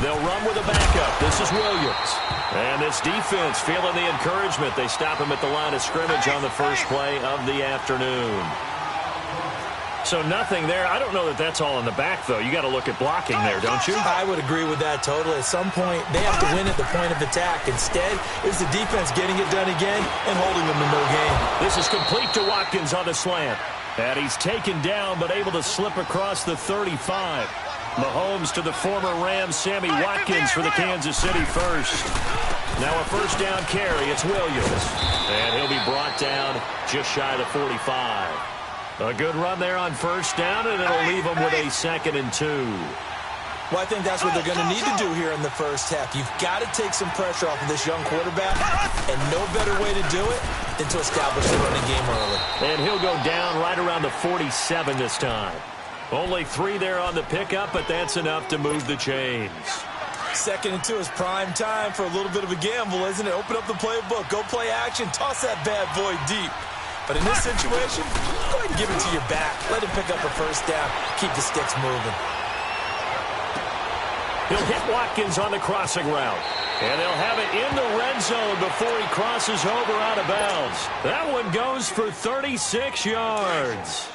They'll run with a backup. This is Williams. And this defense feeling the encouragement. They stop him at the line of scrimmage on the first play of the afternoon. So nothing there. I don't know that that's all in the back, though. You got to look at blocking there, don't you? I would agree with that totally. At some point, they have to win at the point of attack. Instead, it's the defense getting it done again and holding them to no gain. This is complete to Watkins on the slant. And he's taken down, but able to slip across the 35. Mahomes to the former Rams, Sammy Watkins for the Kansas City first. Now a first down carry. It's Williams. And he'll be brought down just shy of the 45. A good run there on first down, and it'll leave them with a 2nd and 2. Well, I think that's what they're going to need to do here in the first half. You've got to take some pressure off of this young quarterback, and no better way to do it than to establish the running game early. And he'll go down right around the 47 this time. Only 3 there on the pickup, but that's enough to move the chains. 2nd and 2 is prime time for a little bit of a gamble, isn't it? Open up the playbook, go play action, toss that bad boy deep. But in this situation, go ahead and give it to your back. Let him pick up a first down. Keep the sticks moving. He'll hit Watkins on the crossing route. And they'll have it in the red zone before he crosses over out of bounds. That one goes for 36 yards.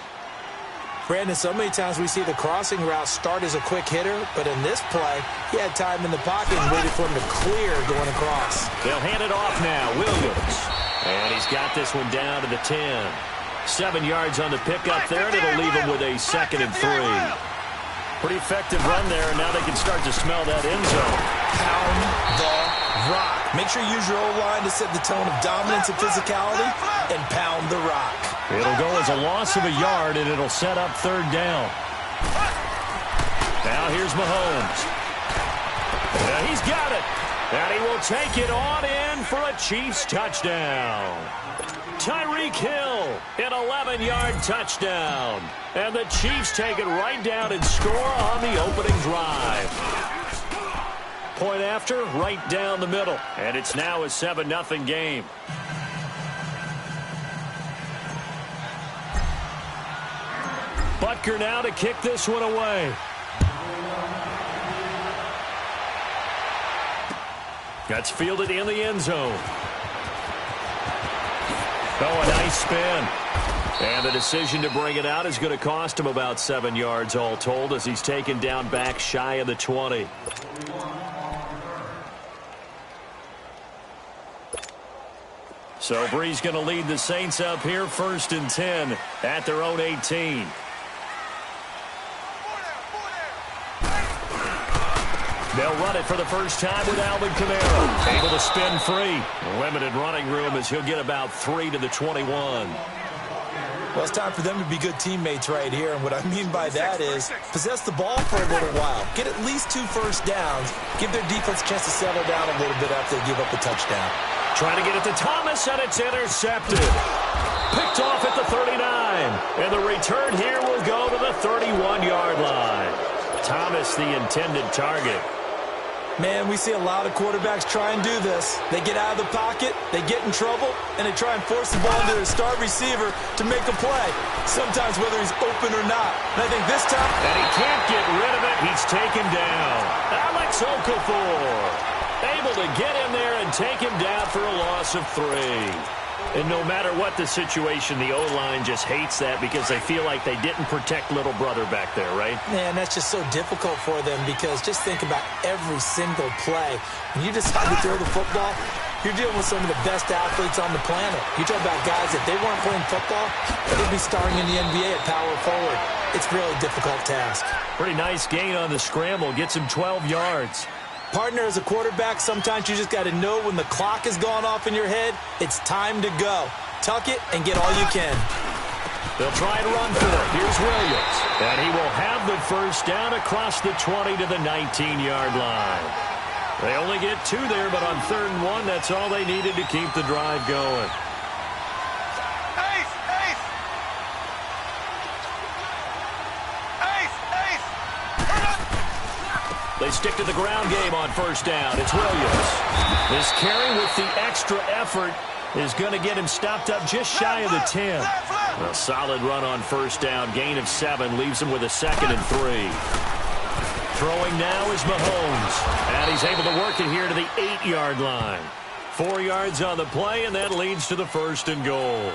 Brandon, so many times we see the crossing route start as a quick hitter, but in this play, he had time in the pocket and waited for him to clear going across. They'll hand it off now. Williams. And he's got this one down to the 10. 7 yards on the pickup there, and it'll leave him with a 2nd and 3. Pretty effective run there, and now they can start to smell that end zone. Pound the rock. Make sure you use your O-line to set the tone of dominance and physicality, and pound the rock. It'll go as a loss of a yard, and it'll set up 3rd down. Now here's Mahomes. And he's got it. And he will take it on in for a Chiefs touchdown. Tyreek Hill, an 11-yard touchdown. And the Chiefs take it right down and score on the opening drive. Point after, right down the middle. And it's now a 7-0 game. Butker now to kick this one away. That's fielded in the end zone. Oh, a nice spin. And the decision to bring it out is going to cost him about 7 yards all told as he's taken down back shy of the 20. So Bree's going to lead the Saints up here 1st and 10 at their own 18. They'll run it for the first time with Alvin Kamara. Able to spin free. Limited running room as he'll get about 3 to the 21. Well, it's time for them to be good teammates right here. And what I mean by that is possess the ball for a little while. Get at least 2 first downs. Give their defense a chance to settle down a little bit after they give up the touchdown. Trying to get it to Thomas, and it's intercepted. Picked off at the 39. And the return here will go to the 31-yard line. Thomas, the intended target. Man, we see a lot of quarterbacks try and do this. They get out of the pocket, they get in trouble, and they try and force the ball into their star receiver to make a play, sometimes whether he's open or not. And I think this time... And he can't get rid of it. He's taken down. Alex Okafor able to get in there and take him down for a loss of 3. And no matter what the situation, the O-line just hates that because they feel like they didn't protect little brother back there, right? Man, that's just so difficult for them because just think about every single play. When you decide to throw the football, you're dealing with some of the best athletes on the planet. You talk about guys, if they weren't playing football, they'd be starring in the NBA at power forward. It's a really difficult task. Pretty nice gain on the scramble. Gets him 12 yards. Partner, as a quarterback, sometimes you just got to know when the clock has gone off in your head, it's time to go. Tuck it and get all you can. They'll try and run for it. Here's Williams. And he will have the first down across the 20 to the 19-yard line. They only get 2 there, but on 3rd and 1, that's all they needed to keep the drive going. They stick to the ground game on first down. It's Williams. This carry with the extra effort is going to get him stopped up just shy of the 10. A solid run on first down. Gain of 7 leaves him with a 2nd and 3. Throwing now is Mahomes. And he's able to work it here to the 8-yard line. 4 yards on the play, and that leads to the 1st and goal.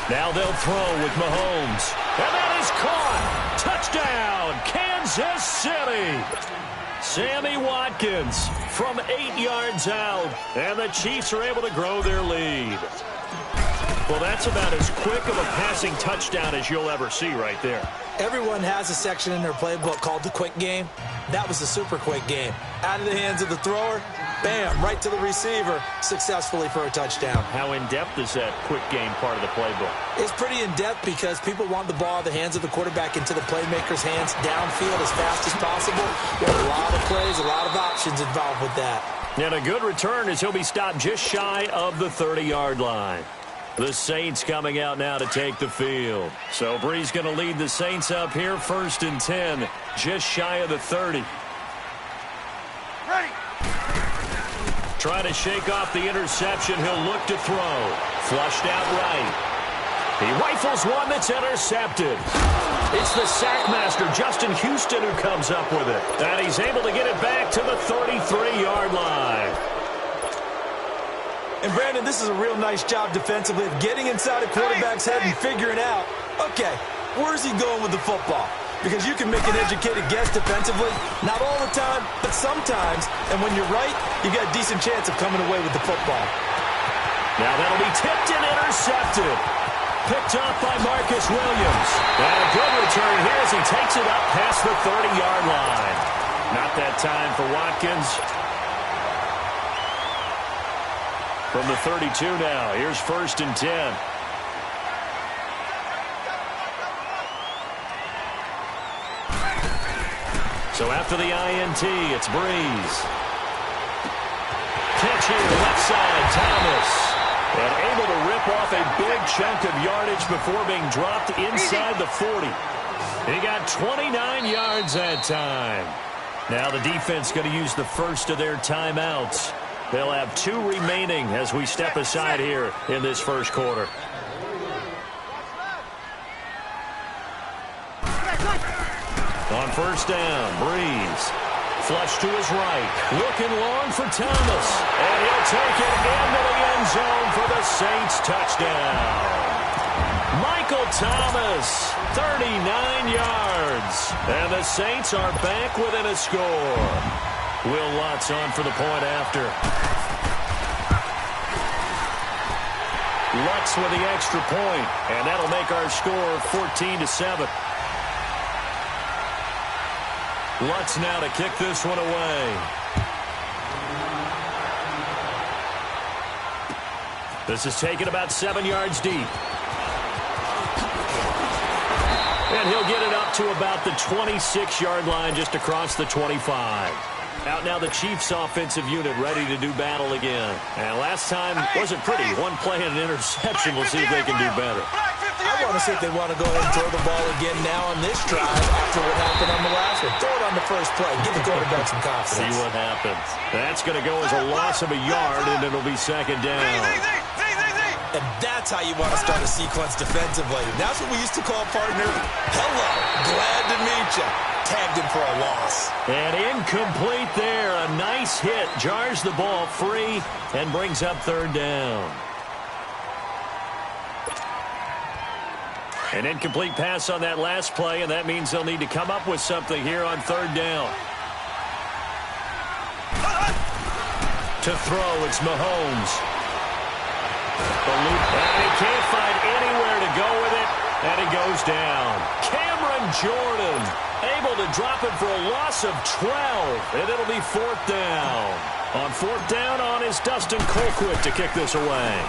Now they'll throw with Mahomes. And that is caught. Touchdown, Kansas City. Sammy Watkins from 8 yards out. And the Chiefs are able to grow their lead. Well, that's about as quick of a passing touchdown as you'll ever see right there. Everyone has a section in their playbook called the quick game. That was the super quick game. Out of the hands of the thrower, bam, right to the receiver, successfully for a touchdown. How in-depth is that quick game part of the playbook? It's pretty in-depth because people want the ball in the hands of the quarterback into the playmaker's hands downfield as fast as possible. There are a lot of plays, a lot of options involved with that. And a good return as he'll be stopped just shy of the 30-yard line. The Saints coming out now to take the field. So Bree's going to lead the Saints up here, 1st and 10, just shy of the 30. Ready. Trying to shake off the interception. He'll look to throw. Flushed out right. He rifles one that's intercepted. It's the sackmaster, Justin Houston, who comes up with it. And he's able to get it back to the 33-yard line. And, Brandon, this is a real nice job defensively of getting inside a quarterback's head and figuring out, okay, where's he going with the football? Because you can make an educated guess defensively, not all the time, but sometimes. And when you're right, you got a decent chance of coming away with the football. Now that'll be tipped and intercepted. Picked off by Marcus Williams. And a good return here as he takes it up past the 30-yard line. Not that time for Watkins. From the 32 now, here's 1st and 10. So after the INT, it's Breeze. Catch here, left side, Thomas. And able to rip off a big chunk of yardage before being dropped inside the 40. He got 29 yards that time. Now the defense going to use the first of their timeouts. They'll have 2 remaining as we step aside here in this first quarter. On 1st down, Breeze. Flush to his right. Looking long for Thomas. And he'll take it into the end zone for the Saints touchdown. Michael Thomas, 39 yards. And the Saints are back within a score. Will Lutz on for the point after. Lutz with the extra point, and that'll make our score 14-7. Lutz now to kick this one away. This is taken about 7 yards deep. And he'll get it up to about the 26-yard line just across the 25. Out now the Chiefs offensive unit ready to do battle again. And last time wasn't pretty. One play and an interception. We'll see if they can do better. I want to see if they want to go ahead and throw the ball again now on this drive after what happened on the last one. Throw it on the first play. Give the quarterback some confidence. See what happens. That's going to go as a loss of a yard, and it'll be 2nd down. And that's how you want to start a sequence defensively. That's what we used to call, partner, hello, glad to meet you. Tagged him for a loss. And incomplete there. A nice hit. Jars the ball free and brings up 3rd down. An incomplete pass on that last play, and that means they'll need to come up with something here on 3rd down. To throw, it's Mahomes. The loop, and he can't find anywhere to go with it, and he goes down. Cameron Jordan able to drop it for a loss of 12, and it'll be 4th down. On 4th down on is Dustin Colquitt to kick this away.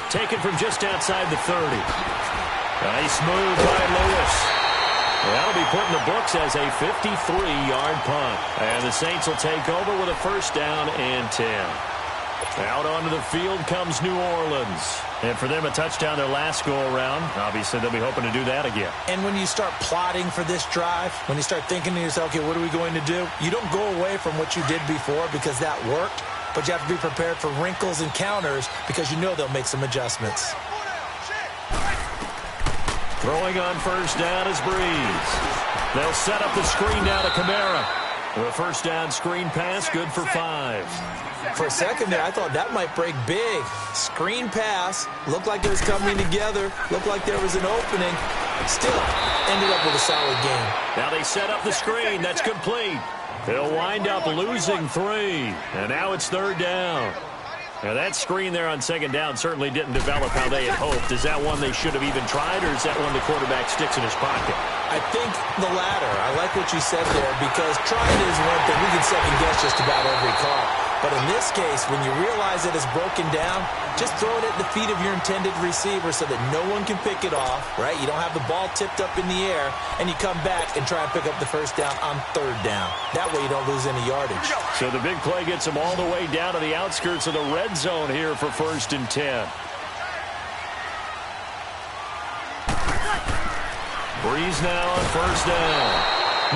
Taken from just outside the 30. Nice move by Lewis. That'll be put in the books as a 53-yard punt. And the Saints will take over with a 1st down and 10. Out onto the field comes New Orleans. And for them, a touchdown their last go-around. Obviously, they'll be hoping to do that again. And when you start plotting for this drive, when you start thinking to yourself, okay, what are we going to do? You don't go away from what you did before because that worked, but you have to be prepared for wrinkles and counters because you know they'll make some adjustments. Throwing on first down is Breeze. They'll set up the screen down to Kamara. The first down screen pass, good for 5. For a second there, I thought that might break big. Screen pass, looked like it was coming together, looked like there was an opening. Still, ended up with a solid game. Now they set up the screen. That's complete. They'll wind up losing 3. And now it's third down. Now that screen there on second down certainly didn't develop how they had hoped. Is that one they should have even tried, or is that one the quarterback sticks in his pocket? I think the latter. I like what you said there because trying is one thing. We can second guess just about every call. But in this case, when you realize that it's broken down, just throw it at the feet of your intended receiver so that no one can pick it off, right? You don't have the ball tipped up in the air, and you come back and try and pick up the first down on third down. That way you don't lose any yardage. So the big play gets them all the way down to the outskirts of the red zone here for 1st and 10. Breeze now on first down.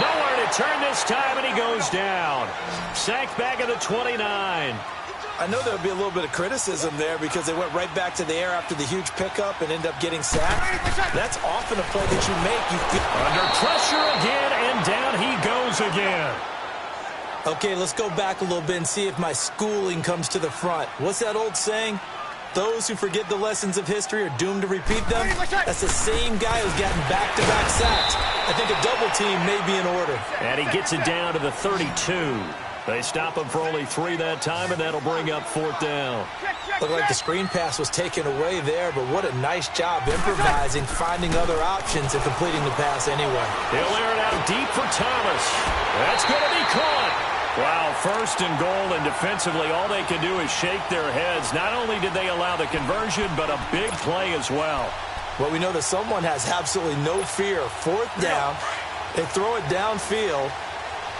Nowhere to turn this time, and he goes down. Sacked back at the 29. I know there would be a little bit of criticism there because they went right back to the air after the huge pickup and end up getting sacked. That's often a play that you make. Under pressure again, and down he goes again. Okay, let's go back a little bit and see if my schooling comes to the front. What's that old saying? Those who forget the lessons of history are doomed to repeat them. That's the same guy who's gotten back-to-back sacks. I think a double team may be in order. And he gets it down to the 32. They stop him for only 3 that time, and that'll bring up 4th down. Looked like the screen pass was taken away there, but what a nice job improvising, finding other options, and completing the pass anyway. He'll air it out deep for Thomas. That's going to be caught. Wow, 1st and goal, and defensively, all they can do is shake their heads. Not only did they allow the conversion, but a big play as well. Well, we know that someone has absolutely no fear. 4th down, they throw it downfield.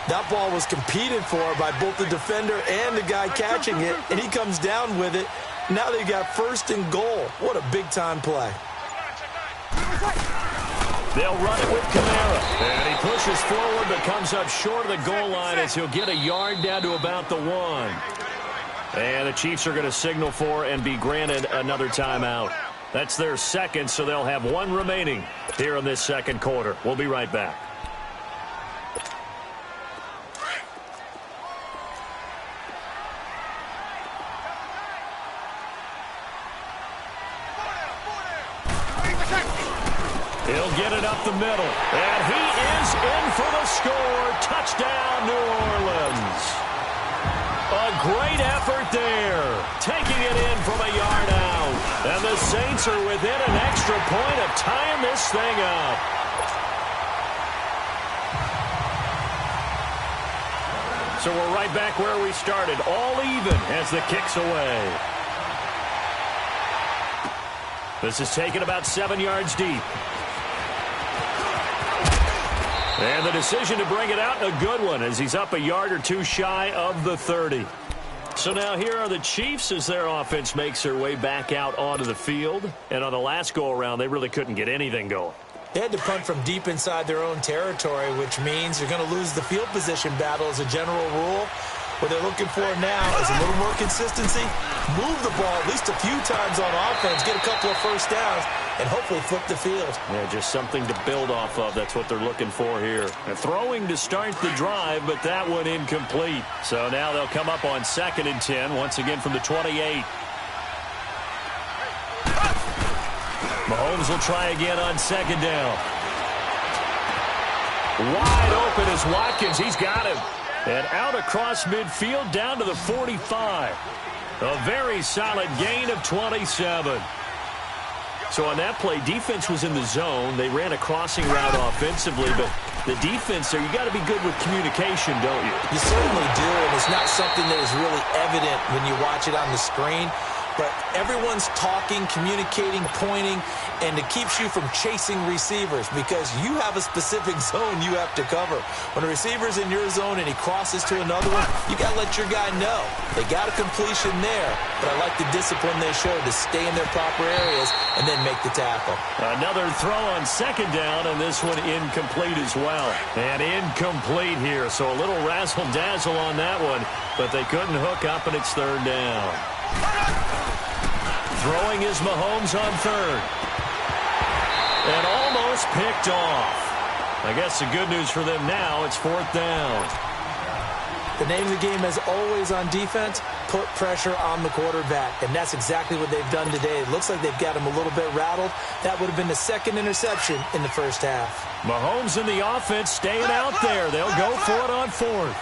That ball was competed for by both the defender and the guy catching it, and he comes down with it. Now they've got 1st and goal. What a big-time play. They'll run it with Kamara. And he pushes forward but comes up short of the goal line as he'll get a yard down to about the 1. And the Chiefs are going to signal for and be granted another timeout. That's their second, so they'll have 1 remaining here in this second quarter. We'll be right back. He'll get it up the middle. And he is in for the score. Touchdown, New Orleans. A great effort there. Taking it in from a yard out. And the Saints are within an extra point of tying this thing up. So we're right back where we started. All even as the kick's away. This is taken about 7 yards deep. And the decision to bring it out, a good one, as he's up a yard or 2 shy of the 30. So now here are the Chiefs as their offense makes their way back out onto the field. And on the last go-around, they really couldn't get anything going. They had to punt from deep inside their own territory, which means you're going to lose the field position battle as a general rule. What they're looking for now is a little more consistency, move the ball at least a few times on offense, get a couple of first downs, and hopefully flip the field. Yeah, just something to build off of. That's what they're looking for here. And throwing to start the drive, but that one incomplete. So now they'll come up on 2nd and 10, once again from the 28. Mahomes will try again on 2nd down. Wide open is Watkins. He's got him. And out across midfield down to the 45. A very solid gain of 27. So on that play, defense was in the zone. They ran a crossing route offensively, but the defense there, you got to be good with communication, don't you? You certainly do, and it's not something that is really evident when you watch it on the screen. but everyone's talking, communicating, pointing, and it keeps you from chasing receivers because you have a specific zone you have to cover. When a receiver's in your zone and he crosses to another one, you got to let your guy know. They got a completion there, but I like the discipline they showed to stay in their proper areas and then make the tackle. Another throw on second down, and this one incomplete as well. And incomplete here, so a little razzle-dazzle on that one, but they couldn't hook up, and it's third down. Throwing is Mahomes on third. And almost picked off. I guess the good news for them now, it's fourth down. The name of the game is always on defense, put pressure on the quarterback. And that's exactly what they've done today. It looks like they've got him a little bit rattled. That would have been the second interception in the first half. Mahomes and the offense staying out there. They'll go for it on fourth.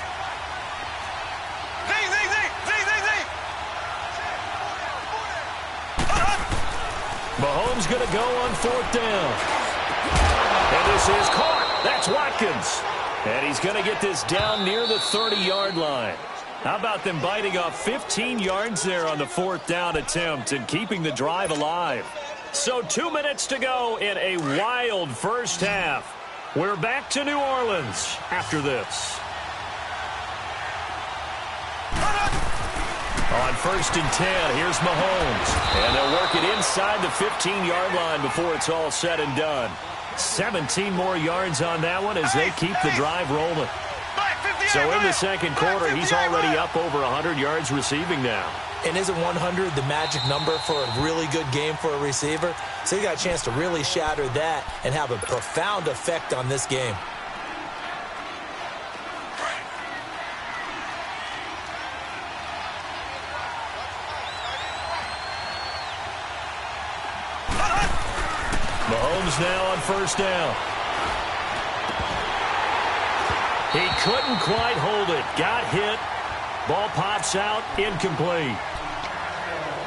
Mahomes going to go on fourth down. And this is caught. That's Watkins. And he's going to get this down near the 30-yard line. How about them biting off 15 yards there on the fourth down attempt and keeping the drive alive? So 2 minutes to go in a wild first half. We're back to New Orleans after this. On first and 10, here's Mahomes. And they'll work it inside the 15-yard line before it's all said and done. 17 more yards on that one as they keep the drive rolling. So in the second quarter, he's already up over 100 yards receiving now. And isn't 100 the magic number for a really good game for a receiver? So you got a chance to really shatter that and have a profound effect on this game. Mahomes now on first down. He couldn't quite hold it. Got hit. Ball pops out. Incomplete.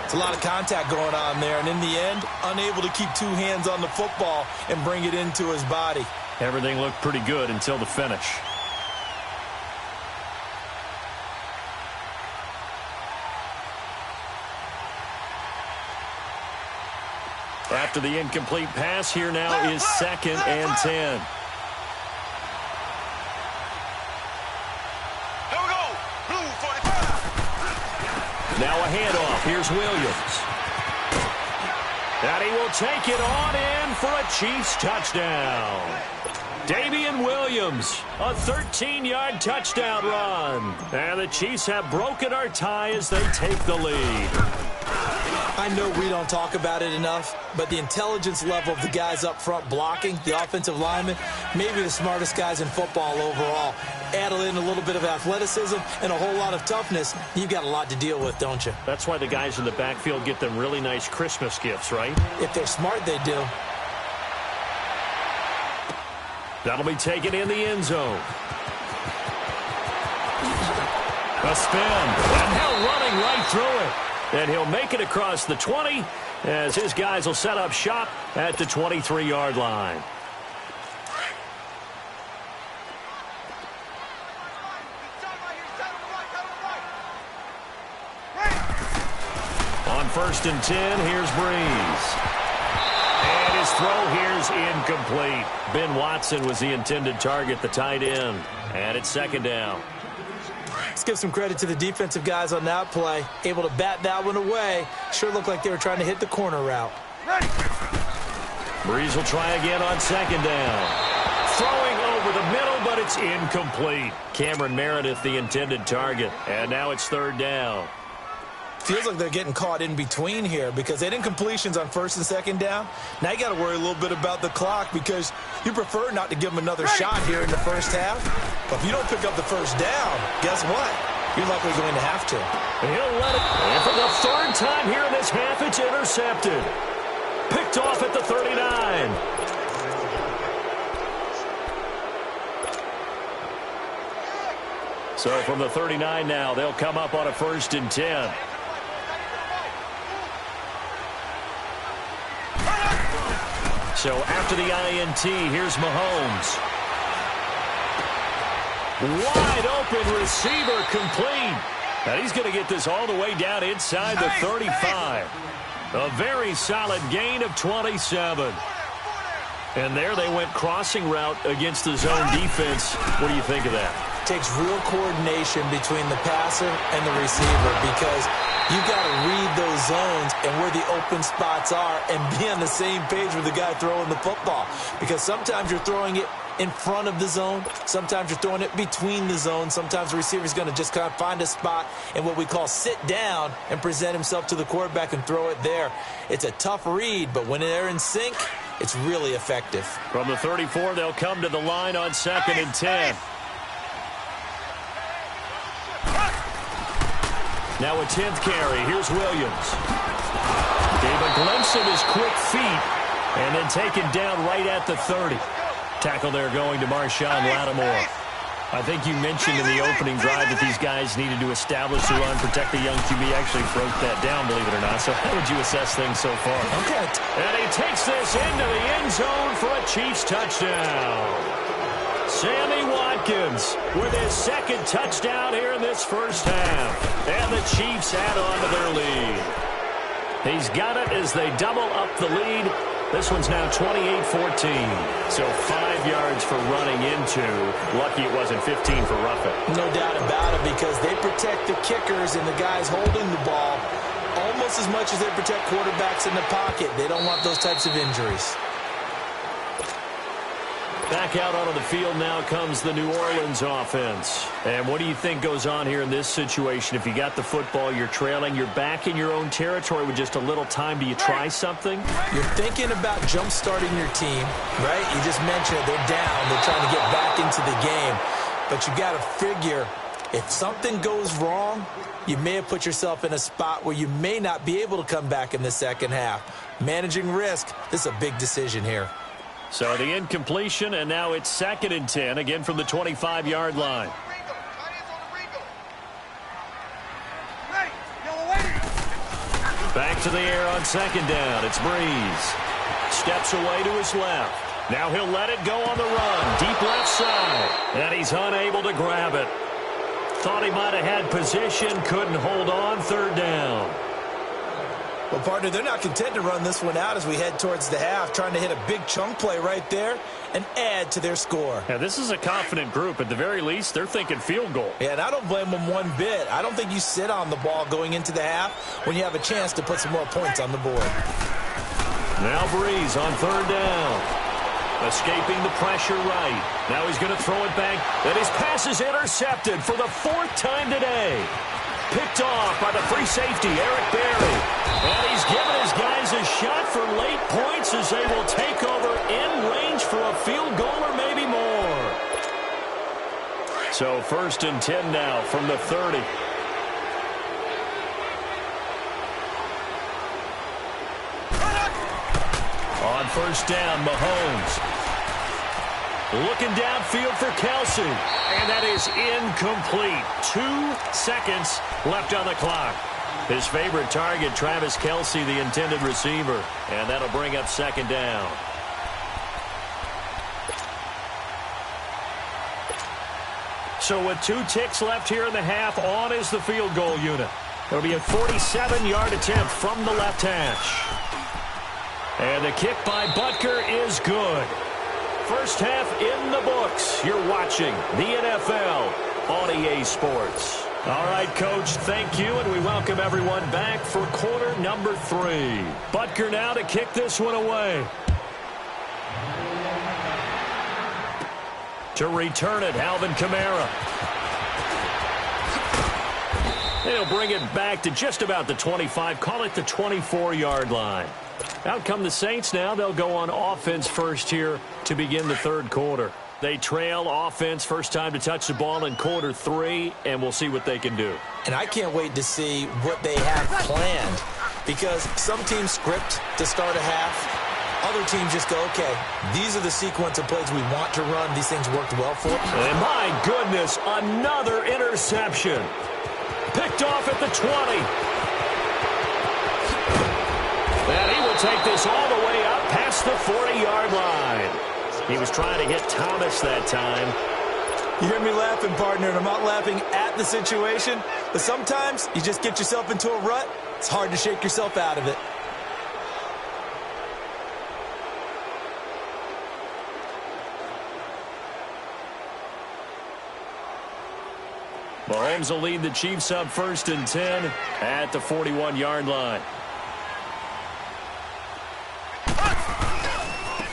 It's a lot of contact going on there, and in the end, unable to keep two hands on the football and bring it into his body. Everything looked pretty good until the finish. After the incomplete pass, here now is second and 10. Now a handoff. Here's Williams. And he will take it on in for a Chiefs touchdown. Damian Williams, a 13-yard touchdown run. And the Chiefs have broken our tie as they take the lead. I know we don't talk about it enough, but the intelligence level of the guys up front blocking, the offensive linemen, maybe the smartest guys in football overall. Add in a little bit of athleticism and a whole lot of toughness, you've got a lot to deal with, don't you? That's why the guys in the backfield get them really nice Christmas gifts, right? If they're smart, they do. That'll be taken in the end zone. A spin, and now running right through it. And he'll make it across the 20 as his guys will set up shop at the 23-yard line. On first and 10, here's Breeze. And his throw here's incomplete. Ben Watson was the intended target, the tight end. And it's second down. Let's give some credit to the defensive guys on that play. Able to bat that one away. Sure looked like they were trying to hit the corner route. Breeze will try again on second down. Throwing over the middle, but it's incomplete. Cameron Meredith, the intended target. And now it's third down. Feels like they're getting caught in between here because they did incompletions on first and second down. Now you got to worry a little bit about the clock because you prefer not to give them another shot here in the first half. But if you don't pick up the first down, guess what? You're likely going to have to. He'll let it. And for the third time here in this half, it's intercepted. Picked off at the 39. So from the 39 now, they'll come up on a first and 10. So after the INT, here's Mahomes. Wide open receiver complete. And he's going to get this all the way down inside the 35. A very solid gain of 27. And there they went crossing route against the zone defense. What do you think of that? Takes real coordination between the passer and the receiver because you've got to read those zones and where the open spots are and be on the same page with the guy throwing the football. Because sometimes you're throwing it in front of the zone. Sometimes you're throwing it between the zones. Sometimes the receiver's going to just kind of find a spot and what we call sit down and present himself to the quarterback and throw it there. It's a tough read, but when they're in sync, it's really effective. From the 34, they'll come to the line on 2nd and 10. Now a 10th carry. Here's Williams. Gave a glimpse of his quick feet and then taken down right at the 30. Tackle there going to Marshawn Lattimore. I think you mentioned in the opening drive that these guys needed to establish the run, protect the young QB. Actually broke that down, believe it or not. So how would you assess things so far? Okay. And he takes this into the end zone for a Chiefs touchdown. Sammy Watkins with his second touchdown here in this first half. And the Chiefs add on to their lead. He's got it as they double up the lead. This one's now 28-14. So 5 yards for running into. Lucky it wasn't 15 for roughing. No doubt about it because they protect the kickers and the guys holding the ball almost as much as they protect quarterbacks in the pocket. They don't want those types of injuries. Back out onto the field now comes the New Orleans offense. And what do you think goes on here in this situation? If you got the football, you're trailing, you're back in your own territory with just a little time. Do you try something? You're thinking about jump-starting your team, right? You just mentioned it. They're down. They're trying to get back into the game. But you got to figure if something goes wrong, you may have put yourself in a spot where you may not be able to come back in the second half. Managing risk, this is a big decision here. So the incompletion, and now it's 2nd and 10, again from the 25-yard line. Back to the air on 2nd down. It's Breeze. Steps away to his left. Now he'll let it go on the run. Deep left side. And he's unable to grab it. Thought he might have had position. Couldn't hold on. 3rd down. Well, partner, they're not content to run this one out as we head towards the half, trying to hit a big chunk play right there and add to their score. Yeah, this is a confident group. At the very least, they're thinking field goal. Yeah, and I don't blame them one bit. I don't think you sit on the ball going into the half when you have a chance to put some more points on the board. Now Breeze on 3rd down. Escaping the pressure right. Now he's going to throw it back. And his pass is intercepted for the 4th time today. Picked off by the free safety, Eric Berry. And he's given his guys a shot for late points as they will take over in range for a field goal or maybe more. So 1st and 10 now from the 30. On 1st down, Mahomes. Looking downfield for Kelsey. And that is incomplete. 2 seconds left on the clock. His favorite target, Travis Kelsey, the intended receiver. And that'll bring up 2nd down. So with 2 ticks left here in the half, on is the field goal unit. It'll be a 47-yard attempt from the left hash. And the kick by Butker is good. First half in the books. You're watching the NFL on EA Sports. All right, Coach, thank you, and we welcome everyone back for quarter number 3. Butker now to kick this one away. To return it, Alvin Kamara. They'll bring it back to just about the 25, call it the 24-yard line. Out come the Saints now. They'll go on offense first here to begin the 3rd quarter. They trail offense, first time to touch the ball in quarter 3, and we'll see what they can do. And I can't wait to see what they have planned because some teams script to start a half. Other teams just go, okay, these are the sequence of plays we want to run. These things worked well for us. And my goodness, another interception. Picked off at the 20. And he will take this all the way up past the 40-yard line. He was trying to hit Thomas that time. You hear me laughing, partner, and I'm not laughing at the situation. But sometimes you just get yourself into a rut. It's hard to shake yourself out of it. Mahomes will lead the Chiefs up 1st and 10 at the 41-yard line.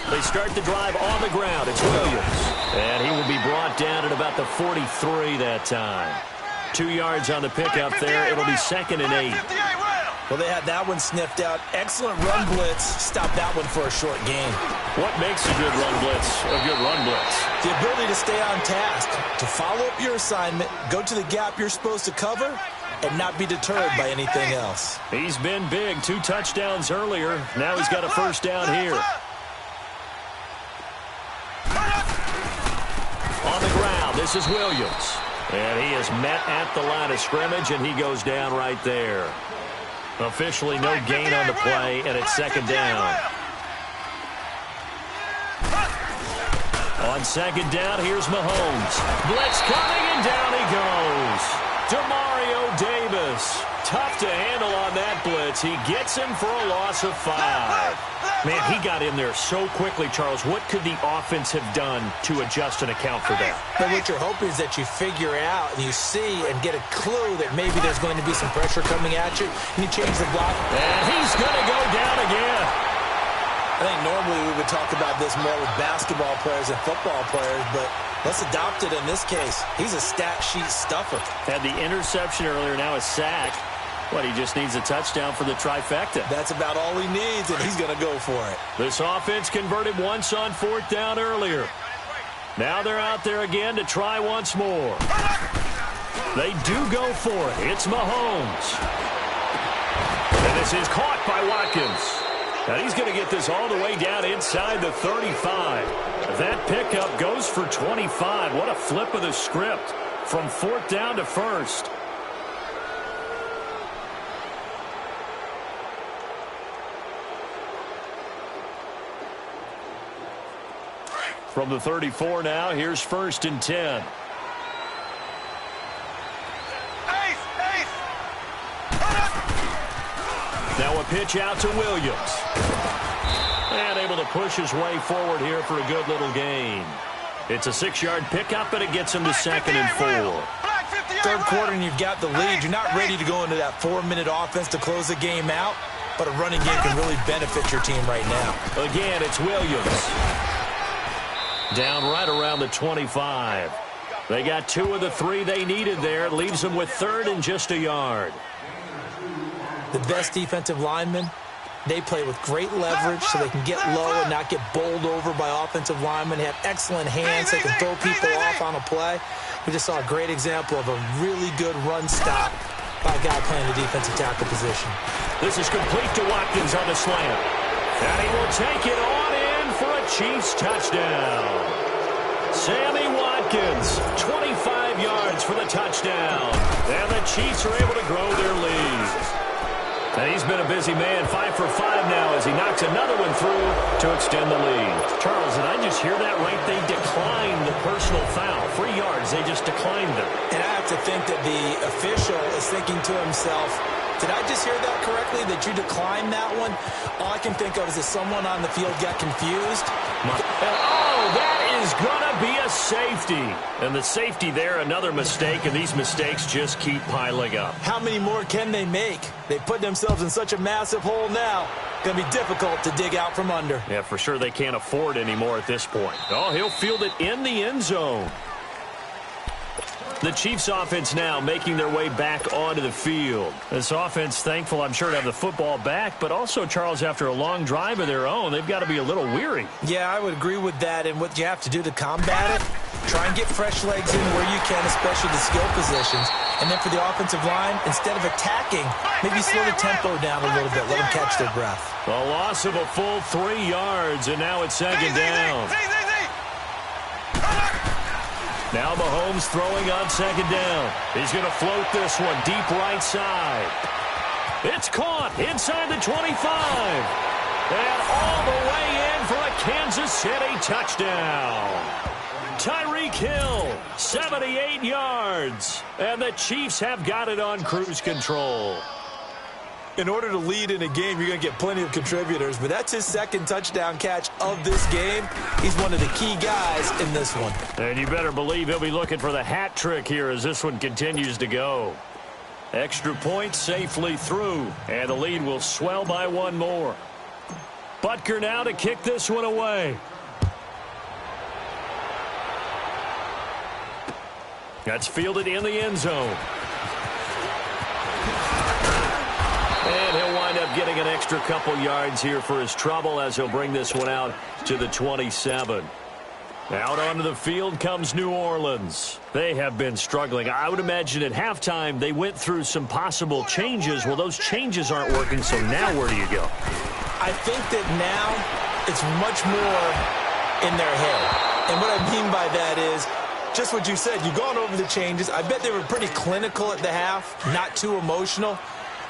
They start the drive on the ground. It's Williams. And he will be brought down at about the 43 that time. 2 yards on the pickup there. It'll be 2nd and 8. Well, they had that one sniffed out. Excellent run blitz. Stop that one for a short gain. What makes a good run blitz a good run blitz? The ability to stay on task, to follow up your assignment, go to the gap you're supposed to cover, and not be deterred by anything else. He's been big. 2 touchdowns earlier. Now he's got a 1st down here. On the ground, this is Williams. And he is met at the line of scrimmage, and he goes down right there. Officially no gain on the play, and it's 2nd down. On 2nd down, here's Mahomes. Blitz coming, and down he goes. Demario Davis. Tough to handle on that blitz. He gets him for a loss of 5. Man, he got in there so quickly, Charles. What could the offense have done to adjust and account for that? But what you're hoping is that you figure out and you see and get a clue that maybe there's going to be some pressure coming at you, and you change the block. And he's going to go down again. I think normally we would talk about this more with basketball players and football players, but let's adopt it in this case. He's a stat sheet stuffer. Had the interception earlier, now a sack. What, he just needs a touchdown for the trifecta. That's about all he needs, and he's going to go for it. This offense converted once on 4th down earlier. Now they're out there again to try once more. They do go for it. It's Mahomes. And this is caught by Watkins. Now he's going to get this all the way down inside the 35. That pickup goes for 25. What a flip of the script from 4th down to 1st. From the 34 now, here's 1st and 10. Now a pitch out to Williams. And able to push his way forward here for a good little gain. It's a 6-yard pickup, but it gets him to 2nd and 4. 3rd quarter and you've got the lead. You're not ready to go into that 4-minute offense to close the game out, but a running game can really benefit your team right now. Again, it's Williams. Down right around the 25. They got 2 of the 3 they needed there. It leaves them with 3rd and just a yard. The best defensive linemen, they play with great leverage so they can get low and not get bowled over by offensive linemen. They have excellent hands. They can throw people off on a play. We just saw a great example of a really good run stop by a guy playing the defensive tackle position. This is complete to Watkins on the slant. And he will take it on in for a Chiefs touchdown. Sammy Watkins, 25 yards for the touchdown. And the Chiefs are able to grow their lead. And he's been a busy man, 5 for 5 now as he knocks another one through to extend the lead. Charles, did I just hear that right? They declined the personal foul. 3 yards, they just declined them. And I have to think that the official is thinking to himself, did I just hear that correctly, that you declined that one? All I can think of is that someone on the field got confused. Oh, that is going to be a safety. And the safety there, another mistake, and these mistakes just keep piling up. How many more can they make? They put themselves in such a massive hole now. Going to be difficult to dig out from under. Yeah, for sure they can't afford anymore at this point. Oh, he'll field it in the end zone. The Chiefs offense now making their way back onto the field. This offense thankful, I'm sure, to have the football back, but also, Charles, after a long drive of their own, they've got to be a little weary. Yeah, I would agree with that, and what you have to do to combat it, try and get fresh legs in where you can, especially the skill positions. And then for the offensive line, instead of attacking, maybe slow the tempo down a little bit, let them catch their breath. A loss of a full 3 yards, and now it's 2nd down. Now Mahomes throwing on 2nd down. He's going to float this one deep right side. It's caught inside the 25. And all the way in for a Kansas City touchdown. Tyreek Hill, 78 yards. And the Chiefs have got it on cruise control. In order to lead in a game, you're going to get plenty of contributors, but that's his second touchdown catch of this game. He's one of the key guys in this one. And you better believe he'll be looking for the hat trick here as this one continues to go. Extra point safely through, and the lead will swell by one more. Butker now to kick this one away. That's fielded in the end zone. And he'll wind up getting an extra couple yards here for his trouble as he'll bring this one out to the 27. Out onto the field comes New Orleans. They have been struggling. I would imagine at halftime they went through some possible changes. Well, those changes aren't working, so now where do you go? I think that now it's much more in their head. And what I mean by that is just what you said. You've gone over the changes. I bet they were pretty clinical at the half, not too emotional.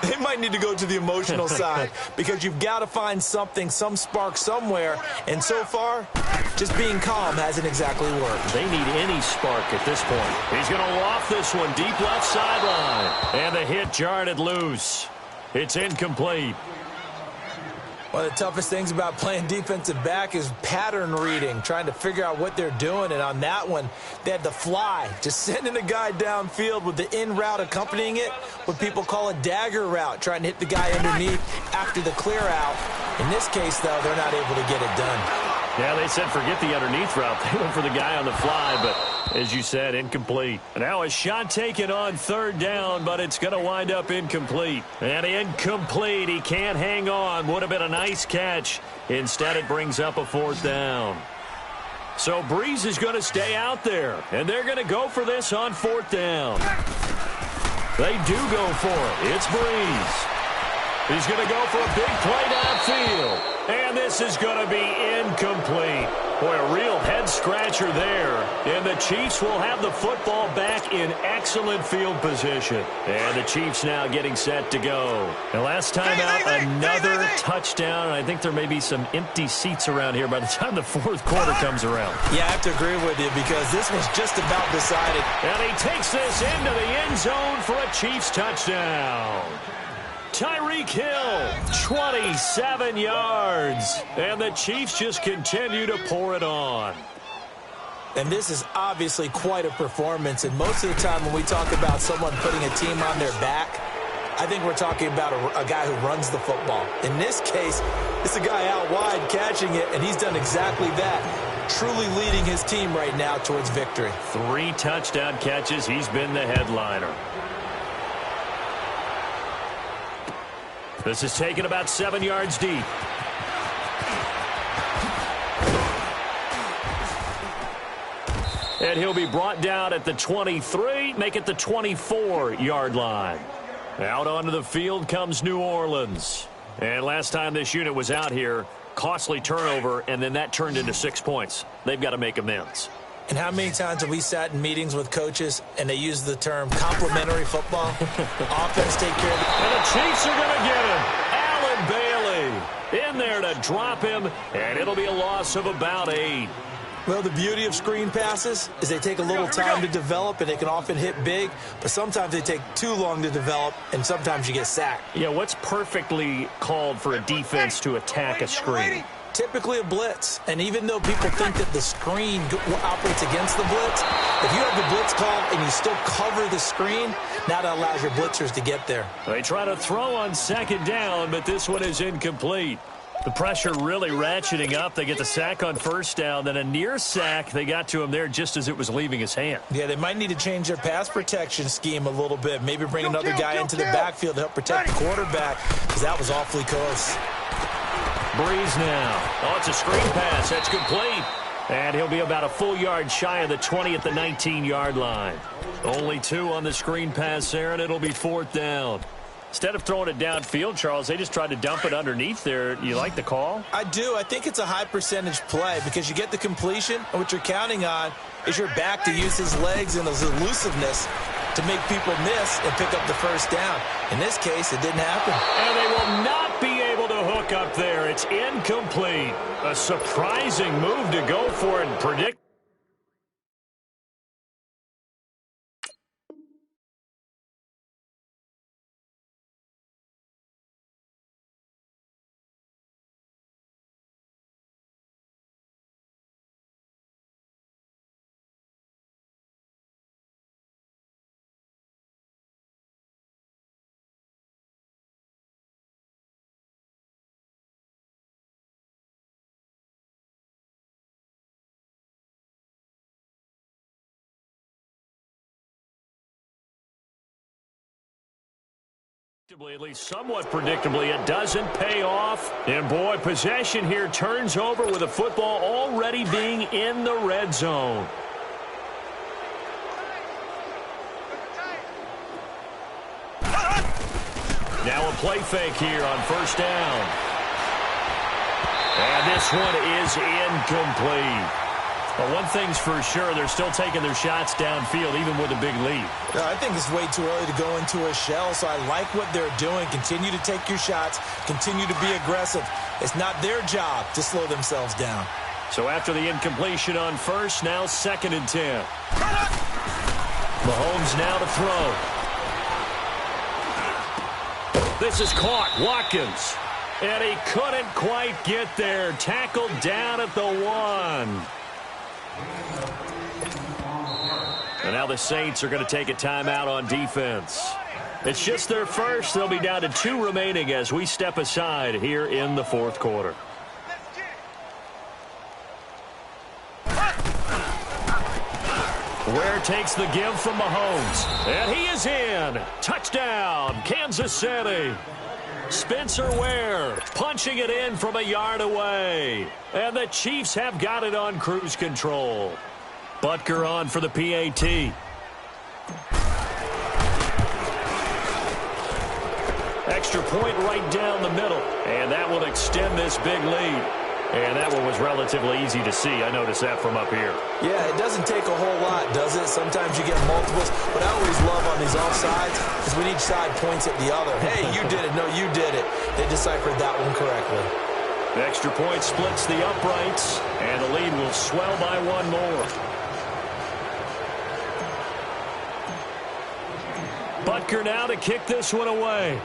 They might need to go to the emotional side because you've got to find something, some spark somewhere. And so far, just being calm hasn't exactly worked. They need any spark at this point. He's going to loft this one deep left sideline. And the hit jarred it loose. It's incomplete. One of the toughest things about playing defensive back is pattern reading, trying to figure out what they're doing. And on that one, they had the fly, just sending a guy downfield with the in route accompanying it, what people call a dagger route, trying to hit the guy underneath after the clear out. In this case, though, they're not able to get it done. Yeah, they said forget the underneath route. They went for the guy on the fly, but as you said, incomplete. Now a shot taken on third down, but it's going to wind up incomplete. And incomplete. He can't hang on. Would have been a nice catch. Instead, it brings up a fourth down. So Breeze is going to stay out there, and they're going to go for this on fourth down. They do go for it. It's Breeze. He's going to go for a big play downfield. And this is going to be incomplete. Boy, a real head-scratcher there. And the Chiefs will have the football back in excellent field position. And the Chiefs now getting set to go. And last time out, another touchdown. And I think there may be some empty seats around here by the time the fourth quarter comes around. Yeah, I have to agree with you because this was just about decided. And he takes this into the end zone for a Chiefs touchdown. Tyreek Hill, 27 yards. And the Chiefs just continue to pour it on. And this is obviously quite a performance. And most of the time when we talk about someone putting a team on their back, I think we're talking about a guy who runs the football. In this case, it's a guy out wide catching it, and he's done exactly that. Truly leading his team right now towards victory. 3 touchdown catches. He's been the headliner. This is taken about 7 yards deep. And he'll be brought down at the 23, make it the 24-yard line. Out onto the field comes New Orleans. And last time this unit was out here, costly turnover, and then that turned into 6 points. They've got to make amends. And how many times have we sat in meetings with coaches and they use the term complementary football? Offense take care of it. And the Chiefs are going to get him. Allen Bailey in there to drop him, and it'll be a loss of about 8. Well, the beauty of screen passes is they take a little time to develop, and they can often hit big, but sometimes they take too long to develop, and sometimes you get sacked. Yeah, what's perfectly called for a defense to attack a screen? Typically a blitz, and even though people think that the screen operates against the blitz, if you have the blitz called and you still cover the screen, now that allows your blitzers to get there. They try to throw on second down, but this one is incomplete. The pressure really ratcheting up. They get the sack on first down, then a near sack. They got to him there just as it was leaving his hand. Yeah, they might need to change their pass protection scheme a little bit. Maybe bring another guy into the backfield to help protect the quarterback, because that was awfully close. Breeze now. Oh, it's a screen pass. That's complete. And he'll be about a full yard shy of the 20 at the 19-yard line. Only 2 on the screen pass there, and it'll be fourth down. Instead of throwing it downfield, Charles, they just tried to dump it underneath there. You like the call? I do. I think it's a high-percentage play because you get the completion, and what you're counting on is your back to use his legs and his elusiveness to make people miss and pick up the first down. In this case, it didn't happen. And they will not be able to hook up there. It's incomplete. A surprising move to go for it and predict. At least somewhat predictably, it doesn't pay off. And boy, possession here turns over with the football already being in the red zone. Now a play fake here on first down. And this one is incomplete. But one thing's for sure, they're still taking their shots downfield, even with a big lead. I think it's way too early to go into a shell, so I like what they're doing. Continue to take your shots. Continue to be aggressive. It's not their job to slow themselves down. So after the incompletion on first, now 2nd and 10. Mahomes now to throw. This is caught. Watkins. And he couldn't quite get there. Tackled down at the 1. And now the Saints are going to take a timeout on defense. It's just their first. They'll be down to 2 remaining as we step aside here in the 4th quarter. Ware takes the give from Mahomes. And he is in. Touchdown, Kansas City. Spencer Ware punching it in from a yard away. And the Chiefs have got it on cruise control. Butker on for the PAT. Extra point right down the middle. And that will extend this big lead. And that one was relatively easy to see. I noticed that from up here. Yeah, it doesn't take a whole lot, does it? Sometimes you get multiples. What I always love on these offsides is when each side points at the other. Hey, you did it. No, you did it. They deciphered that one correctly. The extra point splits the uprights, and the lead will swell by 1 more. Butker now to kick this one away.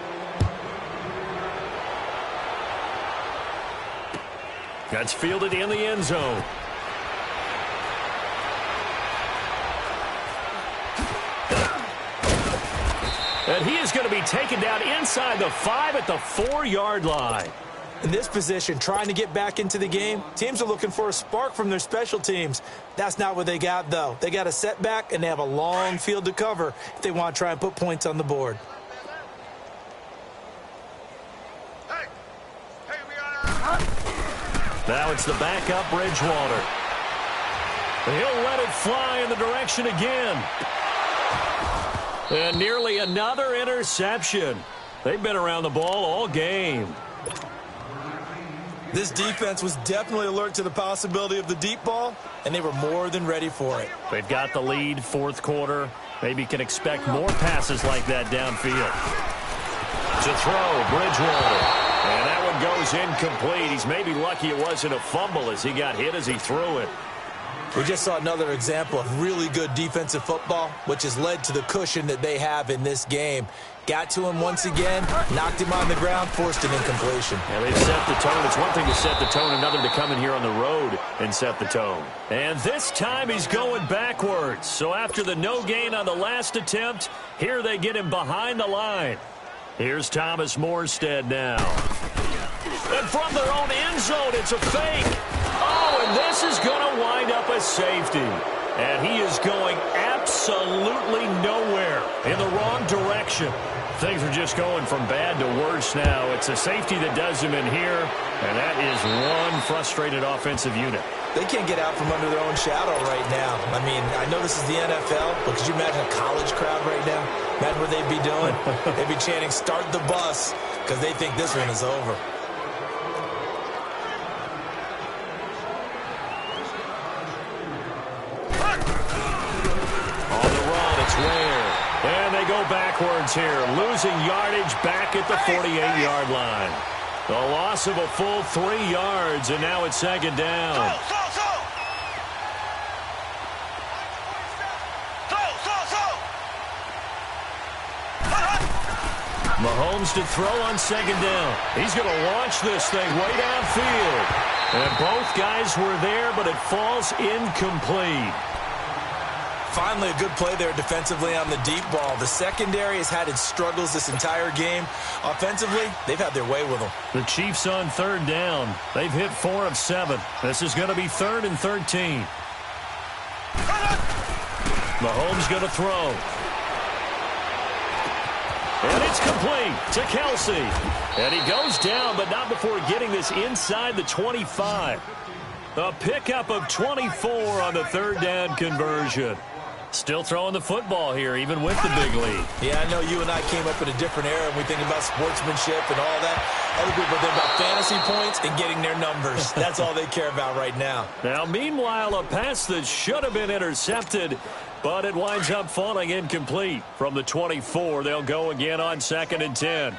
That's fielded in the end zone. And he is going to be taken down inside the 5 at the 4-yard line. In this position, trying to get back into the game, teams are looking for a spark from their special teams. That's not what they got, though. They got a setback, and they have a long field to cover if they want to try and put points on the board. Now it's the backup, Bridgewater. He'll let it fly in the direction again. And nearly another interception. They've been around the ball all game. This defense was definitely alert to the possibility of the deep ball, and they were more than ready for it. They've got the lead, 4th quarter. Maybe can expect more passes like that downfield. To throw, Bridgewater. And that one goes incomplete. He's maybe lucky it wasn't a fumble as he got hit as he threw it. We just saw another example of really good defensive football, which has led to the cushion that they have in this game. Got to him once again, knocked him on the ground, forced an incompletion. Yeah, they've set the tone. It's one thing to set the tone, another to come in here on the road and set the tone. And this time he's going backwards. So after the no gain on the last attempt, here they get him behind the line. Here's Thomas Morstead now. And from their own end zone, it's a fake. Oh, and this is going to wind up a safety. And he is going absolutely nowhere in the wrong direction. Things are just going from bad to worse now. It's a safety that does him in here, and that is one frustrated offensive unit. They can't get out from under their own shadow right now. I mean, I know this is the NFL, but could you imagine a college crowd right now? Imagine what they'd be doing. They'd be chanting, "Start the bus," because they think this one is over. On the run, it's Ware. And they go backwards here, losing yardage back at the 48-yard line. The loss of a full 3 yards, and now it's 2nd down. Mahomes to throw on 2nd down. He's going to launch this thing way downfield. And both guys were there, but it falls incomplete. Finally, a good play there defensively on the deep ball. The secondary has had its struggles this entire game. Offensively, they've had their way with them. The Chiefs on 3rd down. They've hit 4 of 7. This is going to be 3rd and 13. Mahomes going to throw. And it's complete to Kelsey. And he goes down, but not before getting this inside the 25. A pickup of 24 on the third down conversion. Still throwing the football here, even with the big lead. Yeah, I know you and I came up in a different era, and we think about sportsmanship and all that. Other people think about fantasy points and getting their numbers. That's all they care about right now. Now, meanwhile, a pass that should have been intercepted, but it winds up falling incomplete. From the 24, they'll go again on 2nd and 10.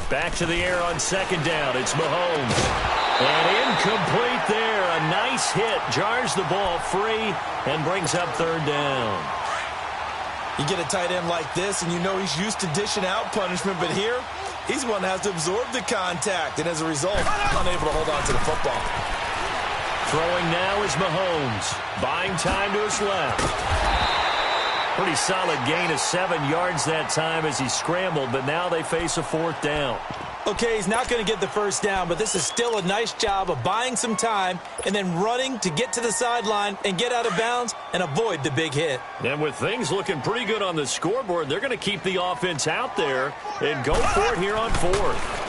Back to the air on 2nd down. It's Mahomes. And incomplete there. A nice hit. Jars the ball free and brings up 3rd down. You get a tight end like this, and you know he's used to dishing out punishment, but here, he's one that has to absorb the contact, and as a result, unable to hold on to the football. Throwing now is Mahomes. Buying time to his left. Pretty solid gain of 7 yards that time as he scrambled, but now they face a 4th down. Okay, he's not going to get the 1st down, but this is still a nice job of buying some time and then running to get to the sideline and get out of bounds and avoid the big hit. And with things looking pretty good on the scoreboard, they're going to keep the offense out there and go for it here on 4th.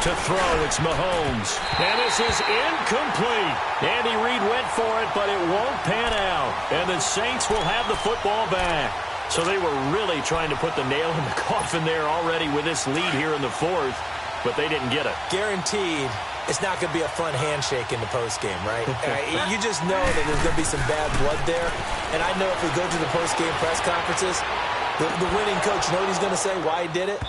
To throw, it's Mahomes. And this is incomplete. Andy Reid went for it, but it won't pan out. And the Saints will have the football back. So they were really trying to put the nail in the coffin there already with this lead here in the 4th, but they didn't get it. Guaranteed it's not going to be a fun handshake in the postgame, right? You just know that there's going to be some bad blood there. And I know if we go to the postgame press conferences, the winning coach, you know what he's going to say, why he did it?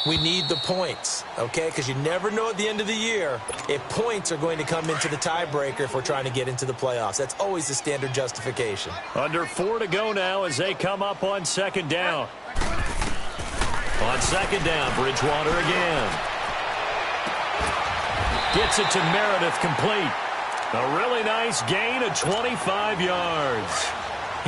We need the points, okay? Because you never know at the end of the year if points are going to come into the tiebreaker if we're trying to get into the playoffs. That's always the standard justification. Under 4 to go now as they come up on 2nd down. On 2nd down, Bridgewater again. Gets it to Meredith complete. A really nice gain of 25 yards.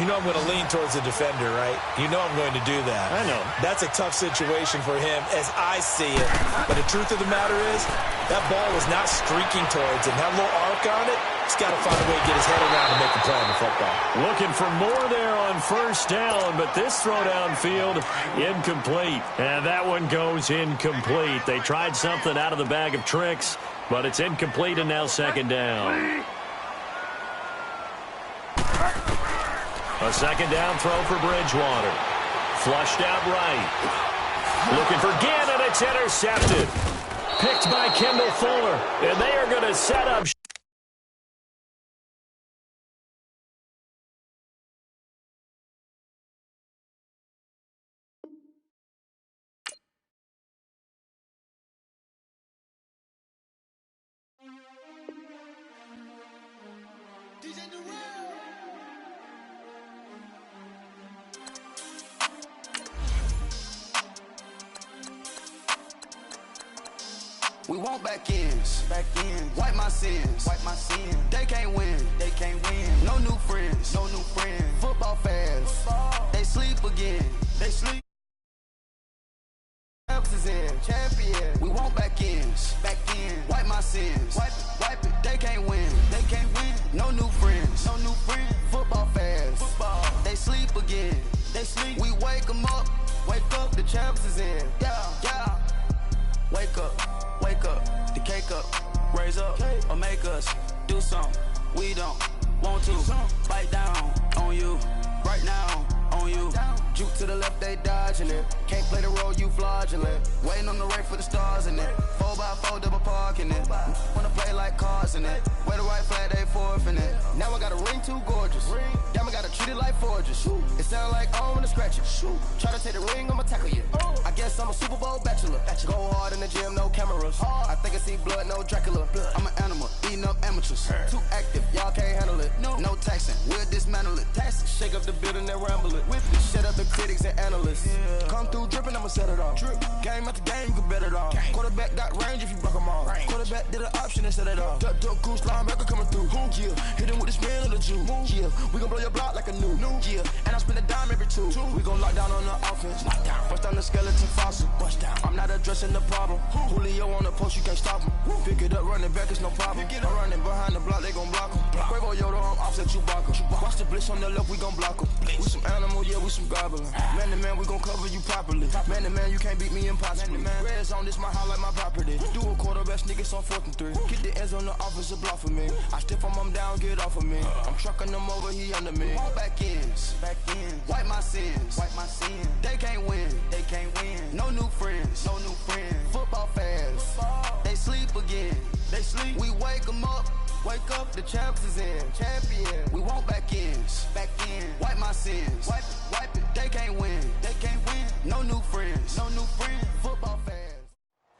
You know I'm going to lean towards the defender, right? You know I'm going to do that. I know. That's a tough situation for him as I see it. But the truth of the matter is, that ball was not streaking towards him. That little arc on it, he's got to find a way to get his head around and make a play on the football. Looking for more there on 1st down, but this throw downfield, incomplete. And that one goes incomplete. They tried something out of the bag of tricks, but it's incomplete and now 2nd down. A 2nd down throw for Bridgewater. Flushed out right. Looking for Gann, and it's intercepted. Picked by Kendall Fuller. And they are going to set up. We want back ends. Wipe my sins. They can't win. No new friends. Football fans. They sleep again. Champion. We want back ends. Wipe my sins. Wipe it. They can't win. No new friends. Football fans. They sleep again. We wake them up. The champs is in. Yeah. Wake up, the cake up, raise up, or make us do something we don't want to. Bite down on you, right now on you. Juke to the left, they dodging it. Can't play the role, you fraudulent. Waiting on the race for the stars in it. 4x4 double parking it. Wanna play like cars in it. Wear the white flag, they forfeit it. Now I got a ring too gorgeous. Damn, I gotta treat it like forges. It sound like I wanna scratch it. Try to take the ring, I'ma tackle you. I guess I'm a Super Bowl bachelor. Go hard in the gym, no cameras. I think I see blood, no Dracula. I'm an animal, eating up amateurs. Too active, y'all can't handle it. No taxing, we'll dismantle it. Shake up the building and ramble it. Shut up the critics and analysts. Come through dripping, I'ma set it off. Game after game, you can bet it off. Quarterback got range if you block them off. Quarterback did an option and set it off. Duck goose linebacker coming through. Yeah, hit him with the spin of the juice. Yeah, we gon' blow your block like a new. Yeah, and I spend a dime every two. We gon' lock down on the offense. Bust down the skeleton fossil. I'm not addressing the problem. Julio on the post, you can't stop him. Pick it up, running back, it's no problem. I'm running behind the block, they gon' block him. Quavo Yoda, I'm offset Chewbacca. Watch the blitz on the left, we gon' block him. We some animal, yeah, we some goblin. Man to man, we gon' cover you properly. Man to man, you can't beat me impossibly. Red zone, this my highlight, my property. Do a quarterback sneakers on 4th and 3. Get the ends on the offensive block for me. I step on him down, get off of me. I'm trucking them over, he under me. Back ends, wipe my sins, They can't win, No new friends, Football fans, they sleep again. We wake them up. Wake up, the champs is in. Champion. We want back ends. Wipe my sins. Wipe it. They can't win. No new friends. Football fans.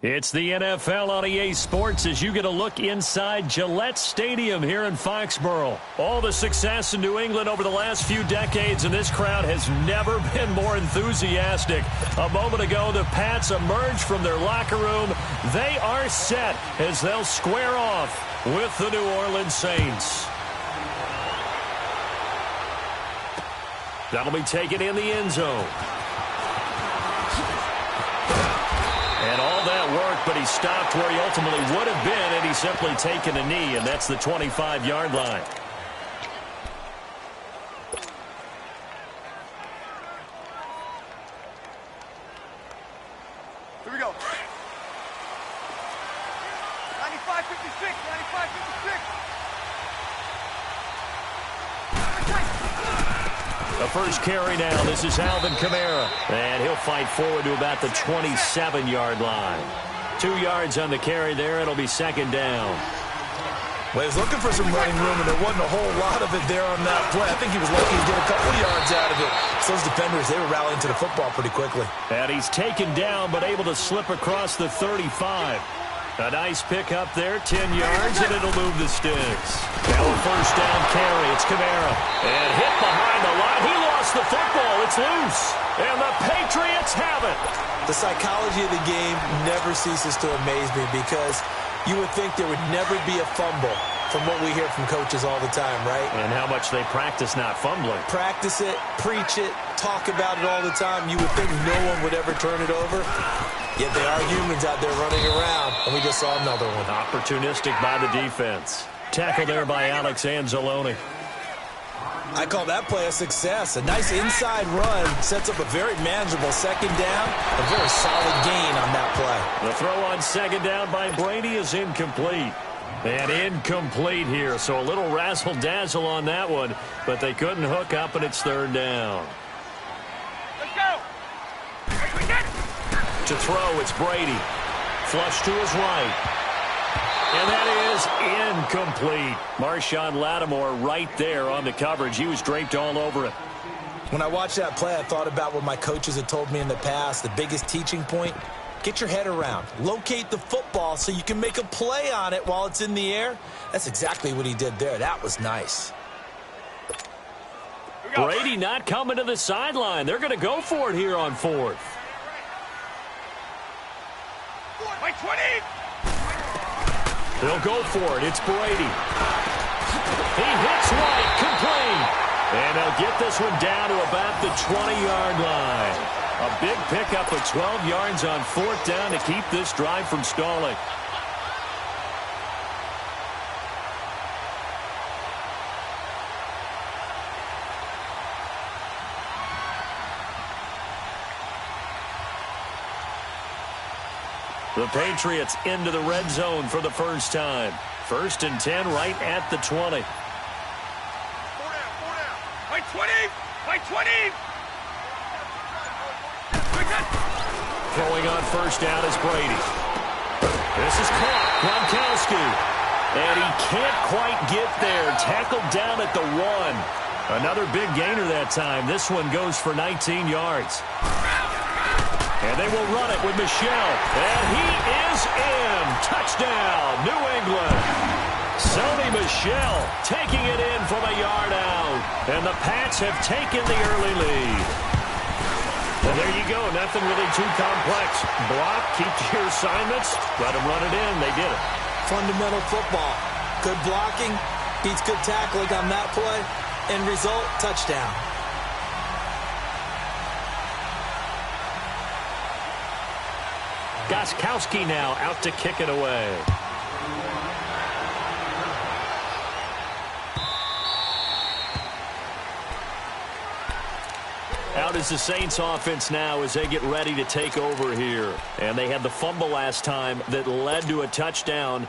It's the NFL on EA Sports as you get a look inside Gillette Stadium here in Foxborough. All the success in New England over the last few decades, and this crowd has never been more enthusiastic. A moment ago, the Pats emerged from their locker room. They are set as they'll square off with the New Orleans Saints. That'll be taken in the end zone. And all that work, but he stopped where he ultimately would have been had he simply taken a knee, and that's the 25-yard line. Here we go. 95-56, 95-56. The first carry now. This is Alvin Kamara. And he'll fight forward to about the 27-yard line. 2 yards on the carry there. It'll be second down. Well, he was looking for some running room, and there wasn't a whole lot of it there on that play. I think he was lucky to get a couple yards out of it. So those defenders, they were rallying to the football pretty quickly. And he's taken down, but able to slip across the 35. A nice pick up there, 10 yards, and it'll move the sticks. Now a first down carry. It's Kamara. And hit behind the line. He lost the football. It's loose. And the Patriots have it. The psychology of the game never ceases to amaze me because you would think there would never be a fumble from what we hear from coaches all the time, right? And how much they practice not fumbling. Practice it, preach it, talk about it all the time. You would think no one would ever turn it over. Yet they are humans out there running around, and we just saw another one. Opportunistic by the defense. Tackle there by Alex Anzalone. I call that play a success. A nice inside run sets up a very manageable second down. A very solid gain on that play. The throw on second down by Brady is incomplete. And incomplete here, so a little razzle-dazzle on that one, but they couldn't hook up, and it's third down. Let's go. To throw, it's Brady. Flush to his right. And that is incomplete. Marshawn Lattimore right there on the coverage. He was draped all over it. When I watched that play, I thought about what my coaches had told me in the past. The biggest teaching point, get your head around. Locate the football so you can make a play on it while it's in the air. That's exactly what he did there. That was nice. Brady not coming to the sideline. They're going to go for it here on fourth. By 20. They'll go for it. It's Brady. He hits right, complete. And they'll get this one down to about the 20-yard line. A big pickup of 12 yards on fourth down to keep this drive from stalling. The Patriots into the red zone for the first time. 1st and 10 right at the 20. 4 down. By 20. By 20. Throwing on first down is Brady. This is caught. Gronkowski. And he can't quite get there. Tackled down at the 1. Another big gainer that time. This one goes for 19 yards. And they will run it with Michel. And he is in. Touchdown, New England. Sony Michel taking it in from a yard out. And the Pats have taken the early lead. And there you go. Nothing really too complex. Block, keep to your assignments, let them run it in. They did it. Fundamental football. Good blocking beats good tackling on that play. End result, touchdown. Degotski now out to kick it away. Out is the Saints offense now as they get ready to take over here. And they had the fumble last time that led to a touchdown.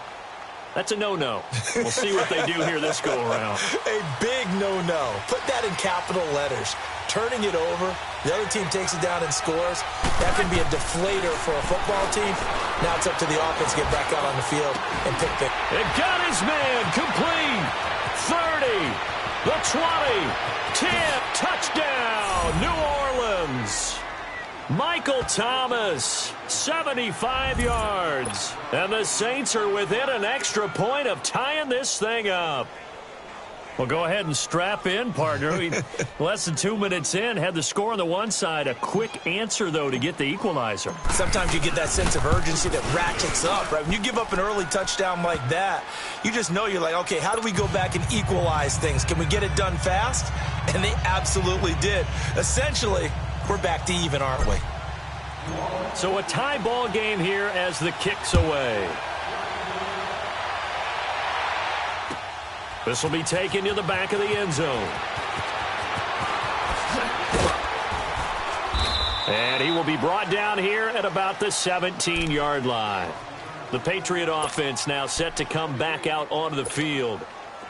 That's a no-no. We'll see what they do here this go-around. A big no-no. Put that in capital letters. Turning it over, the other team takes it down and scores. That can be a deflator for a football team. Now it's up to the offense to get back out on the field and pick the... It got his man complete. 30, the 20, 10, touchdown, New Orleans. Michael Thomas, 75 yards. And the Saints are within an extra point of tying this thing up. Well, go ahead and strap in, partner. Less than 2 minutes in, had the score on the one side. A quick answer, though, to get the equalizer. Sometimes you get that sense of urgency that ratchets up, right? When you give up an early touchdown like that, you just know you're like, okay, how do we go back and equalize things? Can we get it done fast? And they absolutely did. Essentially, we're back to even, aren't we? So a tie ball game here as the kick's away. This will be taken to the back of the end zone. And he will be brought down here at about the 17-yard line. The Patriot offense now set to come back out onto the field.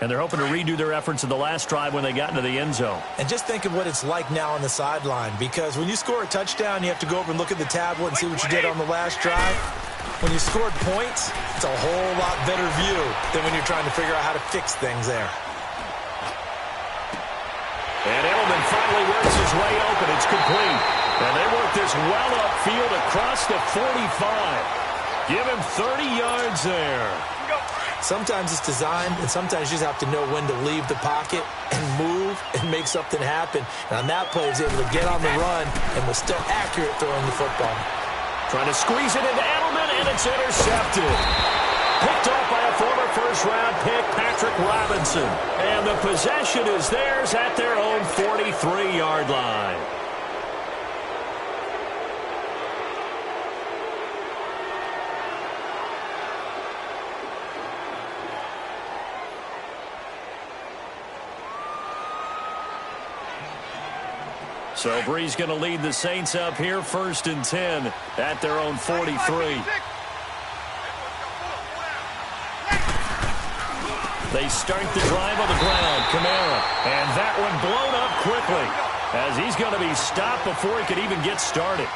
And they're hoping to redo their efforts in the last drive when they got into the end zone. And just think of what it's like now on the sideline. Because when you score a touchdown, you have to go over and look at the tablet and see what you did on the last drive. When you scored points, it's a whole lot better view than when you're trying to figure out how to fix things there. And Edelman finally works his way open. It's complete. And they work this well upfield across the 45. Give him 30 yards there. Sometimes it's designed, and sometimes you just have to know when to leave the pocket and move and make something happen. And on that play, he was able to get on the run and was still accurate throwing the football. Trying to squeeze it into Edelman, and it's intercepted. Picked off by a former first-round pick, Patrick Robinson. And the possession is theirs at their own 43-yard line. So Bree's going to lead the Saints up here, 1st and 10 at their own 43. They start the drive on the ground. Kamara. And that one blown up quickly as he's going to be stopped before he could even get started.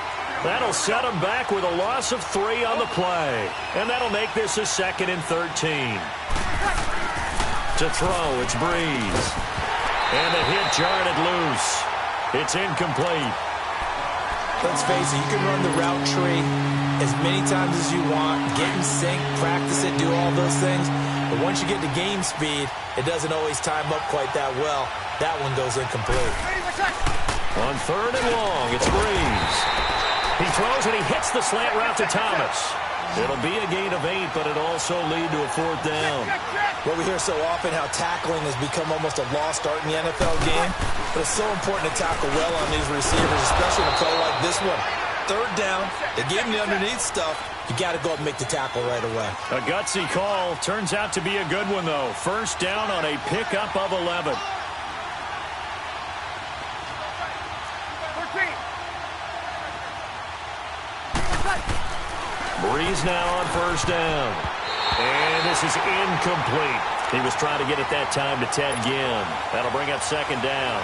That'll set him back with a loss of 3 on the play. And that'll make this a 2nd and 13. To throw, it's Breeze. And the hit jarred it loose. It's incomplete. Let's face it, you can run the route tree as many times as you want, get in sync, practice it, do all those things. But once you get to game speed, it doesn't always time up quite that well. That one goes incomplete. On 3rd and long, it's Breeze. He throws and he hits the slant route to Thomas. It'll be a gain of 8, but it'll also lead to a 4th down. Well, we hear so often how tackling has become almost a lost art in the NFL game. But it's so important to tackle well on these receivers, especially in a play like this one. 3rd down, they gave him the underneath stuff. You got to go up and make the tackle right away. A gutsy call. Turns out to be a good one, though. 1st down on a pickup of 11. Breeze now on 1st down. And this is incomplete. He was trying to get it that time to Ted Ginn. That'll bring up 2nd down.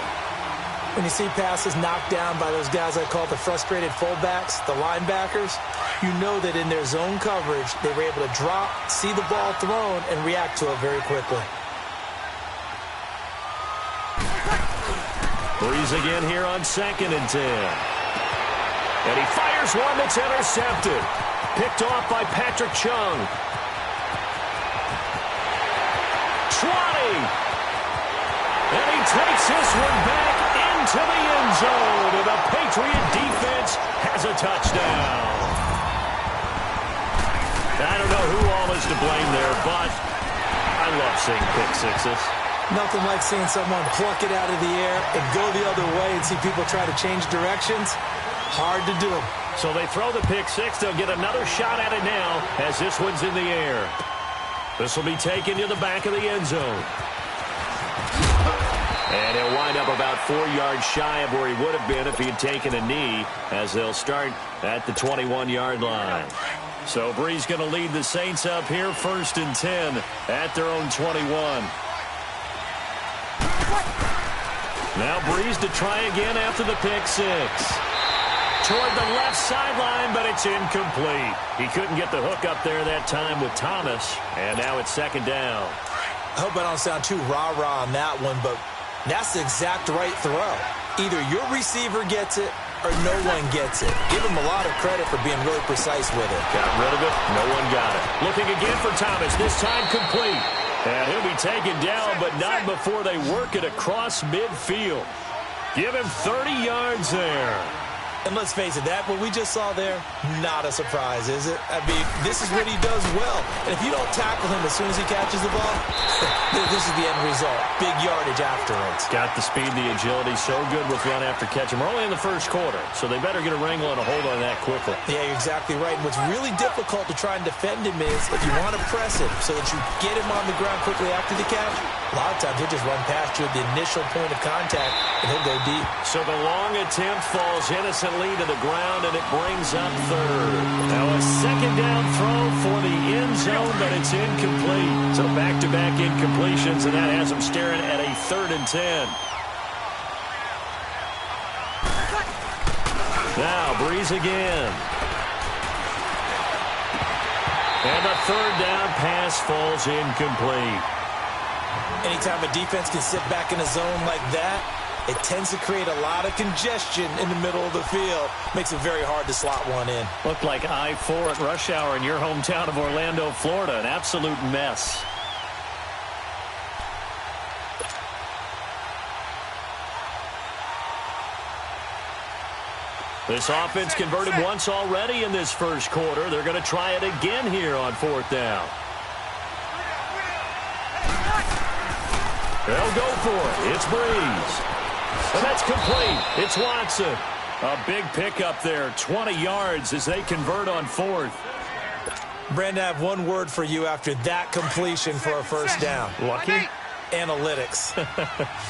When you see passes knocked down by those guys I call the frustrated fullbacks, the linebackers, you know that in their zone coverage, they were able to drop, see the ball thrown, and react to it very quickly. Breeze again here on 2nd and 10. And he fires one that's intercepted. Picked off by Patrick Chung. 20. And he takes this one back into the end zone, and the Patriot defense has a touchdown. I don't know who all is to blame there, but I love seeing pick sixes. Nothing like seeing someone pluck it out of the air and go the other way and see people try to change directions. Hard to do. So they throw the pick six. They'll get another shot at it now as this one's in the air. This will be taken to the back of the end zone. And he'll wind up about 4 yards shy of where he would have been if he had taken a knee, as they'll start at the 21-yard line. So Brees going to lead the Saints up here, 1st and 10 at their own 21. Now Brees to try again after the pick six. Toward the left sideline, but it's incomplete. He couldn't get the hook up there that time with Thomas, and now it's 2nd down. I hope I don't sound too rah-rah on that one, but that's the exact right throw. Either your receiver gets it or no one gets it. Give him a lot of credit for being really precise with it. Got rid of it. No one got it. Looking again for Thomas. This time complete. And he'll be taken down, but not before they work it across midfield. Give him 30 yards there. And let's face it, that what we just saw there, not a surprise, is it? I mean, this is what he does well. And if you don't tackle him as soon as he catches the ball, this is the end result. Big yardage afterwards. Got the speed, the agility, so good with run after catch. And we're only in the first quarter, so they better get a wrangle and a hold on that quickly. Yeah, you're exactly right. And what's really difficult to try and defend him is if you want to press him so that you get him on the ground quickly after the catch, a lot of times he'll just run past you at the initial point of contact, and he'll go deep. So the long attempt falls innocently to the ground, and it brings up 3rd. Now a 2nd down throw for the end zone, but it's incomplete. So back-to-back incompletions, and that has them staring at a 3rd and 10. Now Brees again. And the 3rd down pass falls incomplete. Anytime a defense can sit back in a zone like that, it tends to create a lot of congestion in the middle of the field. Makes it very hard to slot one in. Looked like I-4 at rush hour in your hometown of Orlando, Florida. An absolute mess. This offense converted once already in this first quarter. They're going to try it again here on 4th down. They'll go for it. It's Brees. And that's complete. It's Watson. A big pickup there. 20 yards as they convert on 4th. Brandon, I have one word for you after that completion for a 1st down. Lucky? Analytics.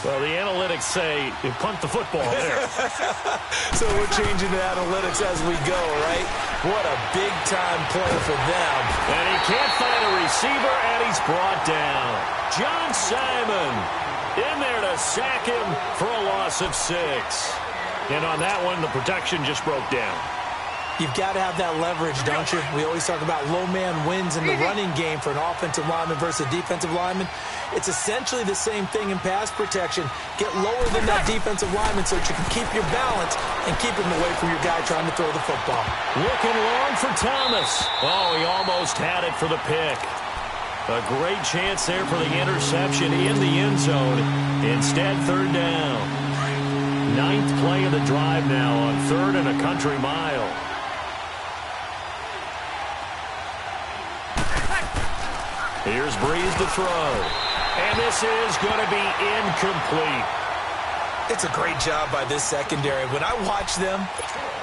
Well, the analytics say you punt the football there. So we're changing to analytics as we go, right? What a big-time play for them. And he can't find a receiver, and he's brought down. John Simon in there to sack him for a loss of 6. And on that one, the protection just broke down. You've got to have that leverage, don't you? We always talk about low man wins in the running game for an offensive lineman versus a defensive lineman. It's essentially the same thing in pass protection. Get lower than that defensive lineman so that you can keep your balance and keep him away from your guy trying to throw the football. Looking long for Thomas. Oh, he almost had it for the pick. A great chance there for the interception in the end zone. Instead, 3rd down. 9th play of the drive now on 3rd and a country mile. Here's Brees to throw. And this is going to be incomplete. It's a great job by this secondary. When I watch them,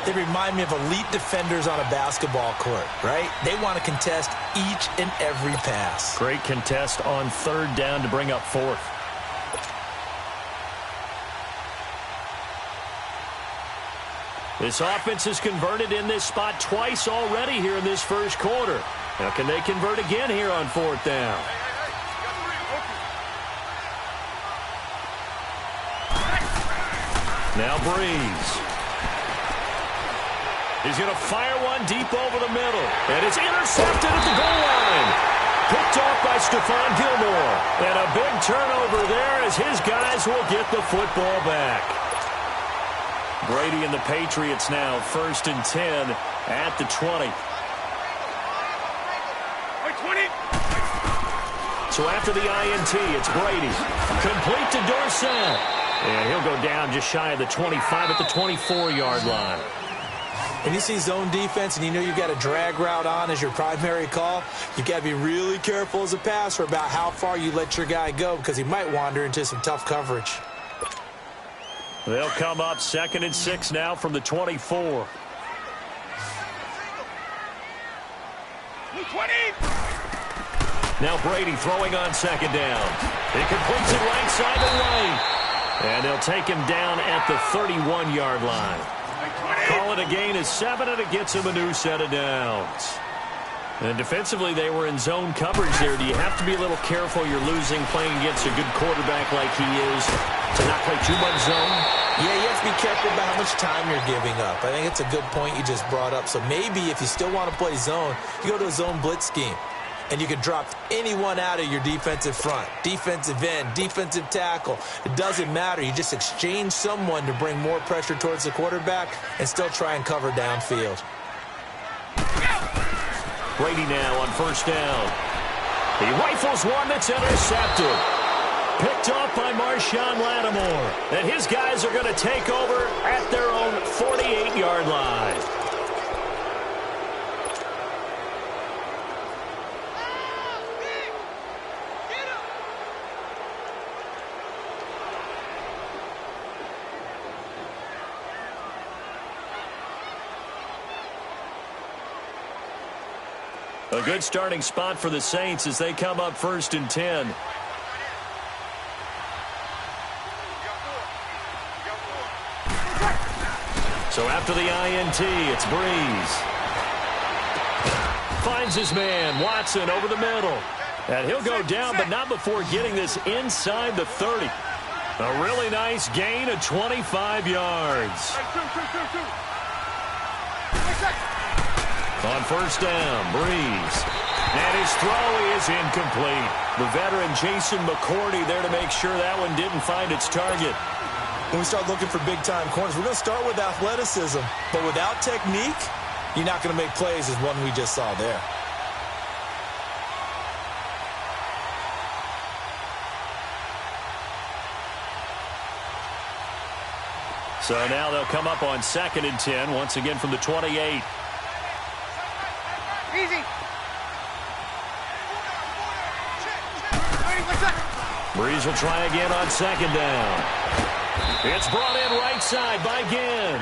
they remind me of elite defenders on a basketball court, right? They want to contest each and every pass. Great contest on 3rd down to bring up 4th. This offense has converted in this spot twice already here in this first quarter. Now can they convert again here on 4th down? Now Brees. He's going to fire one deep over the middle. And it's intercepted at the goal line. Picked off by Stephon Gilmore. And a big turnover there as his guys will get the football back. Brady and the Patriots now 1st and 10 at the 20. So after the INT, it's Brady. Complete to Dorsett. And he'll go down just shy of the 25 at the 24-yard line. When you see zone defense and you know you've got a drag route on as your primary call, you've got to be really careful as a passer about how far you let your guy go because he might wander into some tough coverage. They'll come up 2nd and 6 now from the 24. 20. Now Brady throwing on 2nd down. He completes it right side to right. And they'll take him down at the 31-yard line. Call it a gain of 7, and it gets him a new set of downs. And defensively, they were in zone coverage there. Do you have to be a little careful you're losing playing against a good quarterback like he is to not play too much zone? Yeah, you have to be careful about how much time you're giving up. I think it's a good point you just brought up. So maybe if you still want to play zone, you go to a zone blitz scheme. And you can drop anyone out of your defensive front, defensive end, defensive tackle. It doesn't matter. You just exchange someone to bring more pressure towards the quarterback and still try and cover downfield. Brady now on 1st down. He rifles one that's intercepted. Picked off by Marshawn Lattimore. And his guys are going to take over at their own 48-yard line. A good starting spot for the Saints as they come up 1st and 10. So after the INT, it's Breeze. Finds his man, Watson, over the middle. And he'll go down, but not before getting this inside the 30. A really nice gain of 25 yards. On 1st down, Breeze. And his throw is incomplete. The veteran Jason McCourty there to make sure that one didn't find its target. When we start looking for big-time corners, we're going to start with athleticism. But without technique, you're not going to make plays as one we just saw there. So now they'll come up on 2nd and 10, once again from the 28. Easy. Breeze will try again on 2nd down. It's brought in right side by Ginn.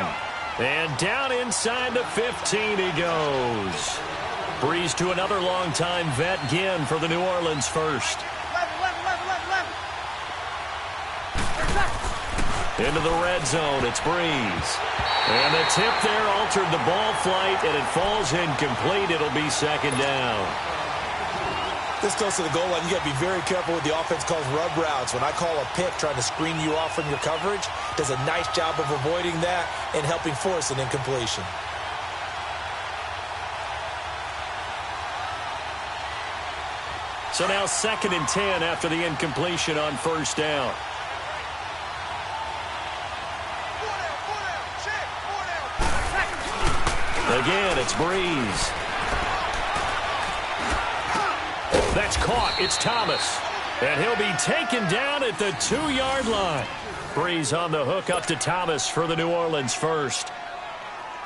And down inside the 15 he goes. Breeze to another longtime vet, Ginn, for the New Orleans first. Into the red zone, it's Breeze. And the tip there altered the ball flight, and it falls incomplete. It'll be 2nd down. This goes to the goal line. You got to be very careful with the offense calls rub routes. When I call a pick trying to screen you off from your coverage, does a nice job of avoiding that and helping force an incompletion. So now 2nd and 10 after the incompletion on 1st down. Again, it's Breeze. That's caught. It's Thomas. And he'll be taken down at the 2-yard line. Breeze on the hook up to Thomas for the New Orleans first.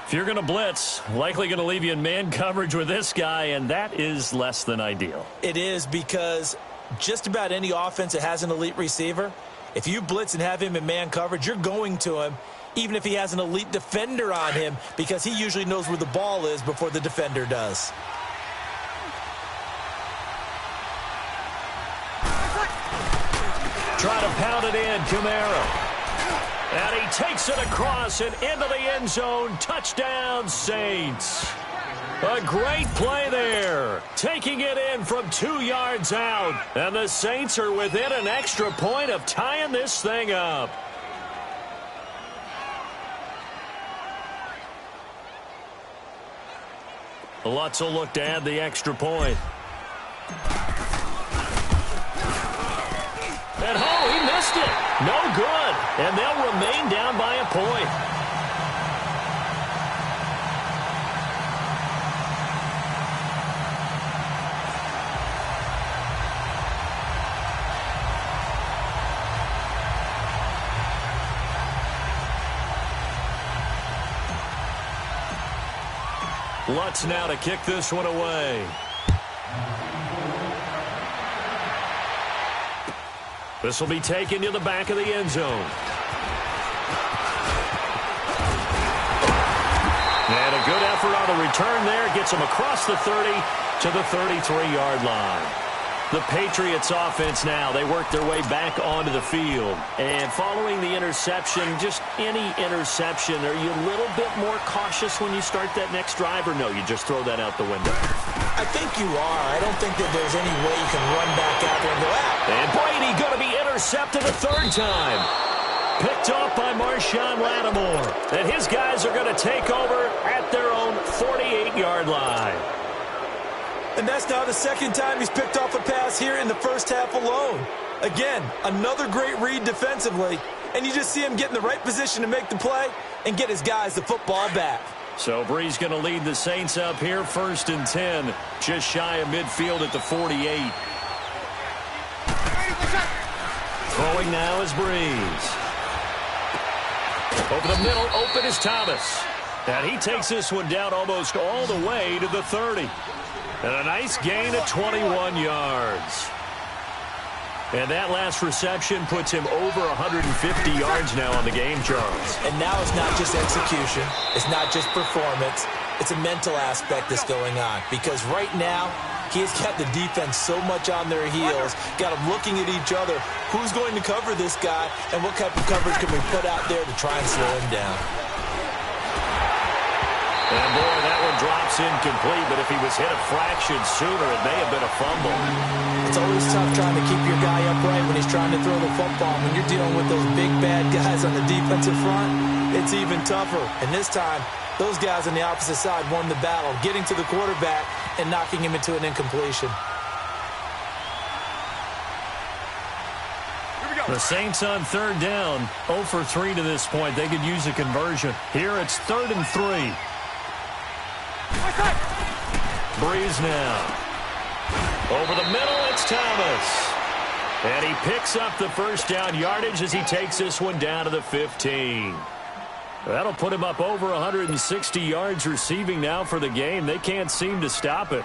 If you're going to blitz, likely going to leave you in man coverage with this guy, and that is less than ideal. It is, because just about any offense that has an elite receiver, if you blitz and have him in man coverage, you're going to him, even if he has an elite defender on him, because he usually knows where the ball is before the defender does. Try to pound it in, Camaro. And he takes it across and into the end zone. Touchdown, Saints. A great play there. Taking it in from 2 yards out. And the Saints are within an extra point of tying this thing up. Lutz will look to add the extra point. And oh, he missed it. No good. And they'll remain down by a point. Lutz now to kick this one away. This will be taken to the back of the end zone. And a good effort on the return there. Gets him across the 30 to the 33-yard line. The Patriots offense now, they work their way back onto the field. And following the interception, just any interception, are you a little bit more cautious when you start that next drive, or no, you just throw that out the window? I think you are. I don't think that there's any way you can run back out there and go out. And Brady going to be intercepted a third time. Picked off by Marshawn Lattimore. And his guys are going to take over at their own 48-yard line. And that's now the second time he's picked off a pass here in the first half alone. Again, another great read defensively. And you just see him get in the right position to make the play and get his guys the football back. So Brees going to lead the Saints up here, 1st and 10. Just shy of midfield at the 48. Throwing now is Brees. Over the middle, open is Thomas. And he takes this one down almost all the way to the 30. And a nice gain of 21 yards. And that last reception puts him over 150 yards now on the game, Charles. And now it's not just execution. It's not just performance. It's a mental aspect that's going on. Because right now, he has kept the defense so much on their heels, got them looking at each other. Who's going to cover this guy, and what type of coverage can we put out there to try and slow him down? And boy, that one drops incomplete, but if he was hit a fraction sooner, it may have been a fumble. It's always tough trying to keep your guy upright when he's trying to throw the football. When you're dealing with those big, bad guys on the defensive front, it's even tougher. And this time, those guys on the opposite side won the battle, getting to the quarterback and knocking him into an incompletion. The Saints on 3rd down, 0 for 3 to this point. They could use a conversion. Here it's 3rd and 3. Brees now. Over the middle, it's Thomas. And he picks up the first down yardage as he takes this one down to the 15. That'll put him up over 160 yards receiving now for the game. They can't seem to stop it.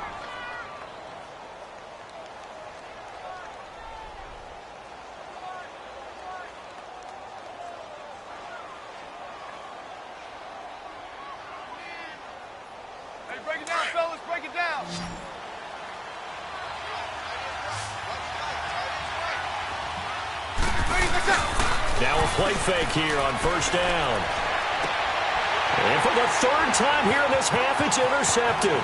Break it down, fellas. Break it down. Now a play fake here on 1st down. And for the 3rd time here in this half, it's intercepted.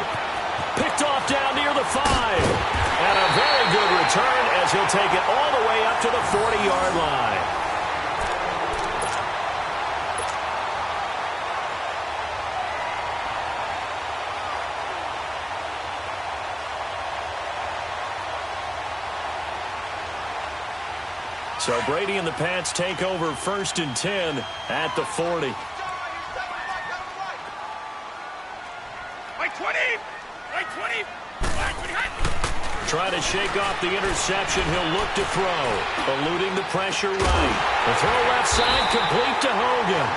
Picked off down near the 5. And a very good return as he'll take it all the way up to the 40-yard line. So Brady and the Pats take over 1st and 10 at the 40. Right 20! Right 20! Trying to shake off the interception. He'll look to throw. Eluding the pressure right. The throw left side complete to Hogan.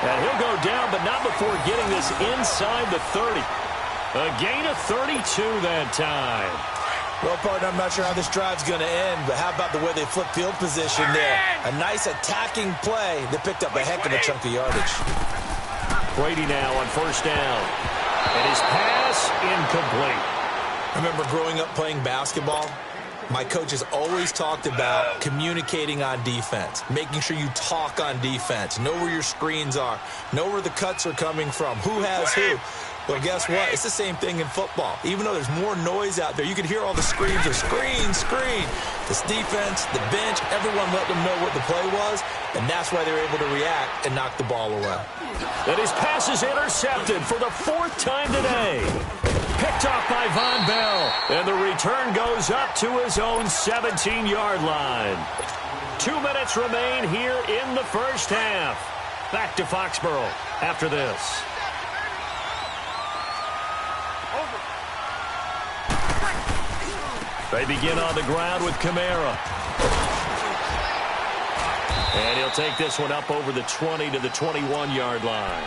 And he'll go down, but not before getting this inside the 30. A gain of 32 that time. Well, partner, I'm not sure how this drive's going to end, but how about the way they flip field position there? A nice attacking play that picked up a heck of a chunk of yardage. Brady now on 1st down. And his pass incomplete. I remember growing up playing basketball. My coaches always talked about communicating on defense, making sure you talk on defense, know where your screens are, know where the cuts are coming from, who has who. Well, guess what? It's the same thing in football. Even though there's more noise out there, you can hear all the screams of screen, screen. This defense, the bench, everyone let them know what the play was, and that's why they were able to react and knock the ball away. And his pass is intercepted for the 4th time today. Picked off by Von Bell, and the return goes up to his own 17-yard line. 2 minutes remain here in the first half. Back to Foxborough after this. They begin on the ground with Kamara. And he'll take this one up over the 20 to the 21-yard line.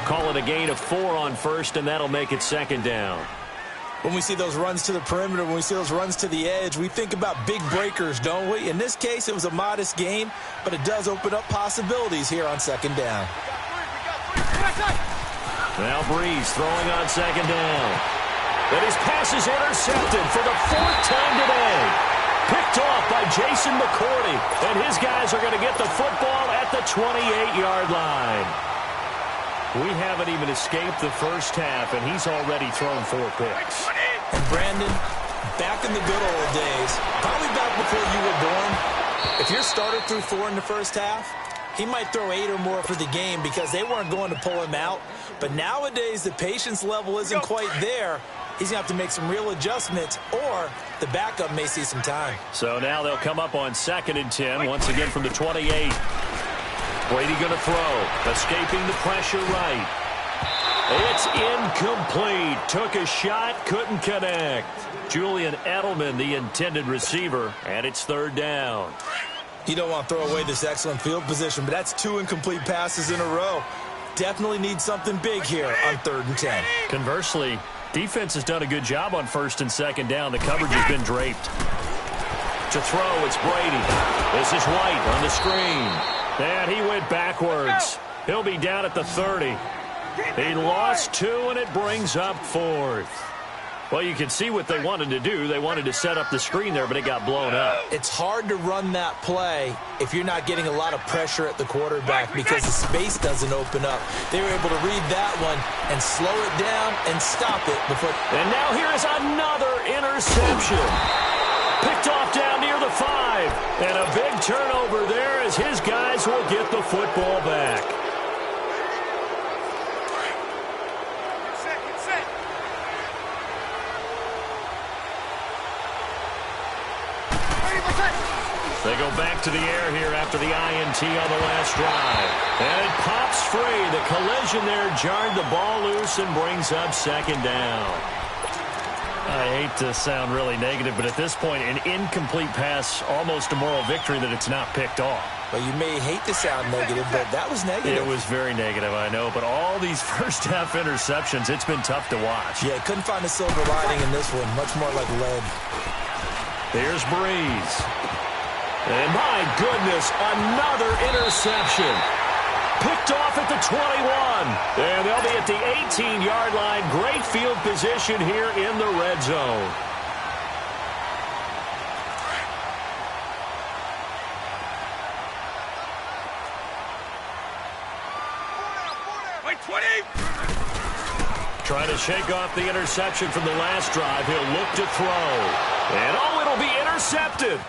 Call it a gain of 4 on first, and that'll make it second down. When we see those runs to the perimeter, when we see those runs to the edge, we think about big breakers, don't we? In this case, it was a modest gain, but it does open up possibilities here on second down. Now Breeze throwing on second down. But his pass is intercepted for the 4th time today. Picked off by Jason McCourty, and his guys are going to get the football at the 28-yard line. We haven't even escaped the first half, and he's already thrown 4 picks. And Brandon, back in the good old days, probably back before you were born, if your starter threw 4 in the first half, he might throw 8 or more for the game because they weren't going to pull him out. But nowadays, the patience level isn't quite there. He's going to have to make some real adjustments, or the backup may see some time. So now they'll come up on 2nd and 10, once again from the 28. Brady going to throw, escaping the pressure right. It's incomplete. Took a shot, couldn't connect. Julian Edelman, the intended receiver, and it's 3rd down. You don't want to throw away this excellent field position, but that's 2 incomplete passes in a row. Definitely need something big here on 3rd and 10. Conversely, defense has done a good job on 1st and 2nd down. The coverage has been draped. To throw, it's Brady. This is White on the screen. And he went backwards. He'll be down at the 30. He lost 2, and it brings up 4th. Well, you can see what they wanted to do. They wanted to set up the screen there, but it got blown up. It's hard to run that play if you're not getting a lot of pressure at the quarterback because the space doesn't open up. They were able to read that one and slow it down and stop it before. And now here is another interception. Picked off down near the 5. And a big turnover there as his guys will get the football back. They go back to the air here after the INT on the last drive. And it pops free. The collision there jarred the ball loose and brings up 2nd down. I hate to sound really negative, but at this point, an incomplete pass, almost a moral victory that it's not picked off. Well, you may hate to sound negative, but that was negative. It was very negative, I know, but all these first-half interceptions, it's been tough to watch. Yeah, couldn't find a silver lining in this one. Much more like lead. Here's Breeze. And my goodness, another interception. Picked off at the 21. And they'll be at the 18-yard line. Great field position here in the red zone. Like 20. Trying to shake off the interception from the last drive. He'll look to throw. And oh, it'll be intercepted.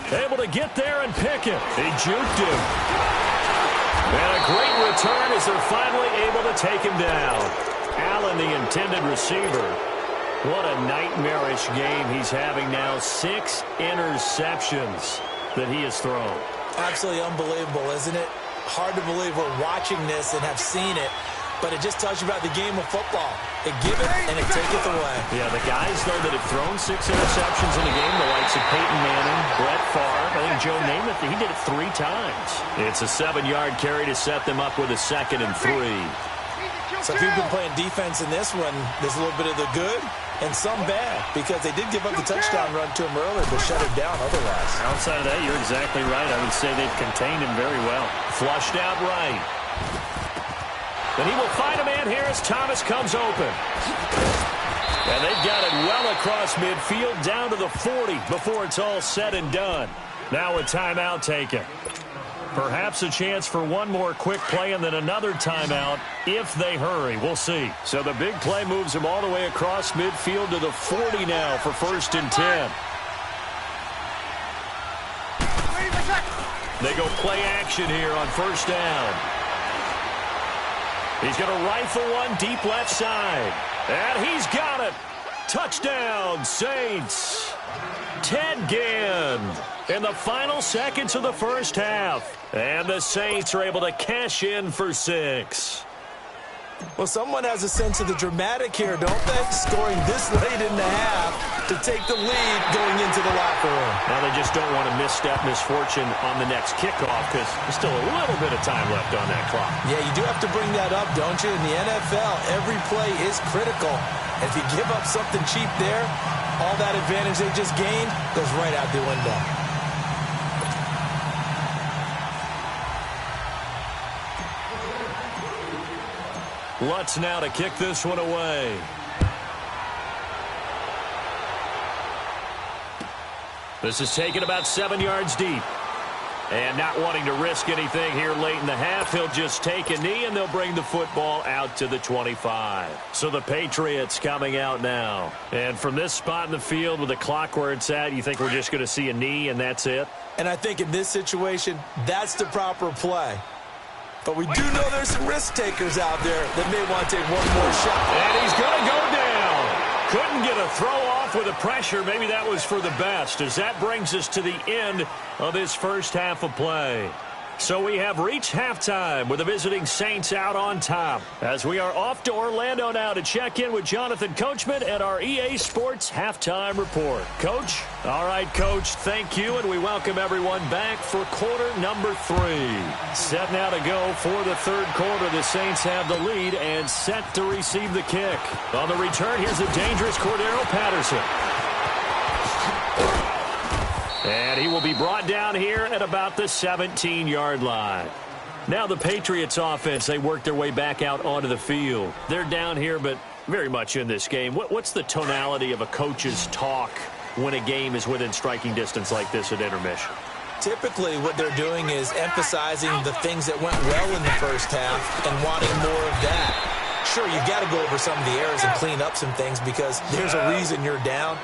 Able to get there and pick it. He juked him. And a great return as they're finally able to take him down. Allen, the intended receiver. What a nightmarish game he's having now. 6 interceptions that he has thrown. Absolutely unbelievable, isn't it? Hard to believe we're watching this and have seen it. But it just tells you about the game of football. It give it and it taketh away. Yeah, the guys, though, that have thrown 6 interceptions in the game, the likes of Peyton Manning, Brett Favre, I think Joe Namath, he did it 3 times. It's a 7-yard carry to set them up with a 2nd and 3. So if you've been playing defense in this one, there's a little bit of the good and some bad because they did give up the touchdown run to him earlier but shut it down otherwise. Outside of that, you're exactly right. I would say they've contained him very well. Flushed out right. And he will find a man here as Thomas comes open. And they've got it well across midfield down to the 40 before it's all said and done. Now a timeout taken. Perhaps a chance for one more quick play and then another timeout if they hurry. We'll see. So the big play moves them all the way across midfield to the 40 now for 1st and 10. They go play action here on 1st down. He's going to rifle one deep left side. And he's got it. Touchdown, Saints. Ted Ginn in the final seconds of the first half. And the Saints are able to cash in for 6. Well, someone has a sense of the dramatic here, don't they? Scoring this late in the half. to take the lead going into the locker room. Now they just don't want to misstep misfortune on the next kickoff because there's still a little bit of time left on that clock. Yeah, you do have to bring that up, don't you? In the NFL, every play is critical. And if you give up something cheap there, all that advantage they just gained goes right out the window. Lutz now to kick this one away. This is taken about 7 yards deep. And not wanting to risk anything here late in the half, he'll just take a knee, and they'll bring the football out to the 25. So the Patriots coming out now. And from this spot in the field with the clock where it's at, you think we're just going to see a knee and that's it? And I think in this situation, that's the proper play. But we do know there's some risk takers out there that may want to take one more shot. And he's going to go down. Couldn't get a throw off with the pressure. Maybe that was for the best, as that brings us to the end of this first half of play. So we have reached halftime with the visiting Saints out on top, as we are off to Orlando now to check in with Jonathan Coachman at our EA Sports Halftime Report. Coach? All right, Coach, thank you, and we welcome everyone back for quarter number 3. Set now to go for the third quarter. The Saints have the lead and set to receive the kick. On the return, here's the dangerous Cordero Patterson. And he will be brought down here at about the 17-yard line. Now the Patriots offense, they work their way back out onto the field. They're down here, but very much in this game. What's the tonality of a coach's talk when a game is within striking distance like this at intermission? Typically, what they're doing is emphasizing the things that went well in the first half and wanting more of that. Sure, you've got to go over some of the errors and clean up some things because there's a reason you're down.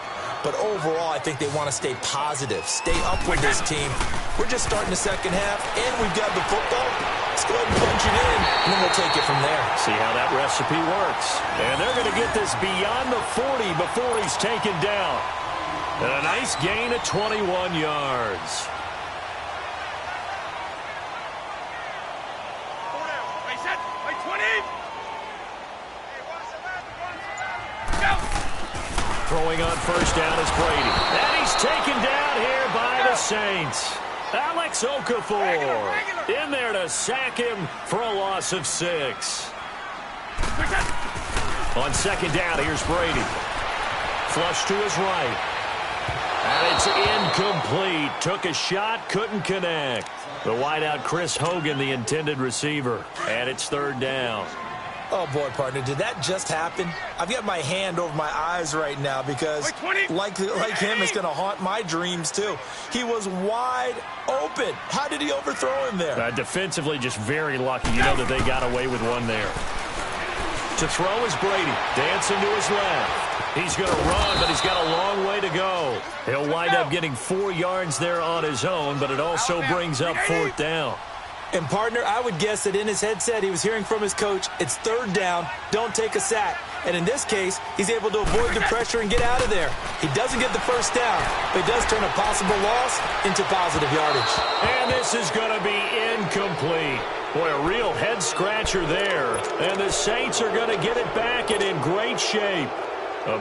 But overall, I think they want to stay positive, stay up with this team. We're just starting the second half, and we've got the football. Let's go ahead and punch it in, and then we'll take it from there. See how that recipe works. And they're going to get this beyond the 40 before he's taken down. And a nice gain of 21 yards. Wait, set. Wait, 20. Go. Throwing on first down is Brady. And he's taken down here by the Saints. Alex Okafor in there to sack him for a loss of 6. On second down, here's Brady. Flush to his right. And it's incomplete. Took a shot, couldn't connect. The wideout, Chris Hogan, the intended receiver. And it's third down. Oh, boy, partner, did that just happen? I've got my hand over my eyes right now because, like him, it's going to haunt my dreams, too. He was wide open. How did he overthrow him there? Defensively, just very lucky. You know that they got away with one there. To throw is Brady. Dancing to his left. He's going to run, but he's got a long way to go. He'll wind up getting 4 yards there on his own, but it also brings up fourth down. And, partner, I would guess that in his headset he was hearing from his coach, it's third down, don't take a sack. And in this case, he's able to avoid the pressure and get out of there. He doesn't get the first down, but he does turn a possible loss into positive yardage. And this is going to be incomplete. Boy, a real head-scratcher there. And the Saints are going to get it back and in great shape.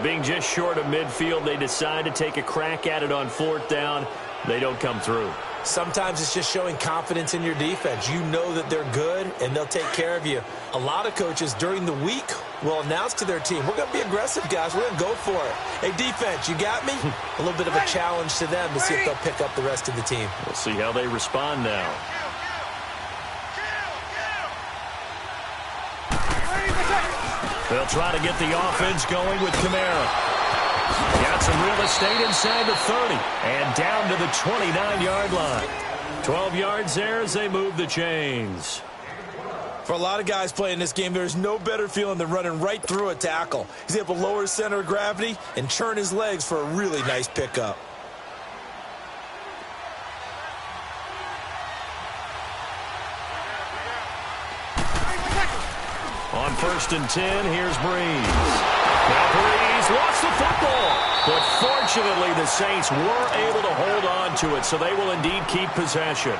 Being just short of midfield, they decide to take a crack at it on fourth down. They don't come through. Sometimes it's just showing confidence in your defense. You know that they're good, and they'll take care of you. A lot of coaches during the week will announce to their team, we're going to be aggressive, guys. We're going to go for it. Hey, defense, you got me? A little bit of a challenge to them to see if they'll pick up the rest of the team. We'll see how they respond now. They'll try to get the offense going with Kamara. Got some real estate inside the 30 and down to the 29-yard line. 12 yards there as they move the chains. For a lot of guys playing this game, there's no better feeling than running right through a tackle. He's able to lower his center of gravity and churn his legs for a really nice pickup. On first and 10, here's Breeze. Now Breeze lost the football, but Fortunately, the Saints were able to hold on to it, so they will indeed keep possession.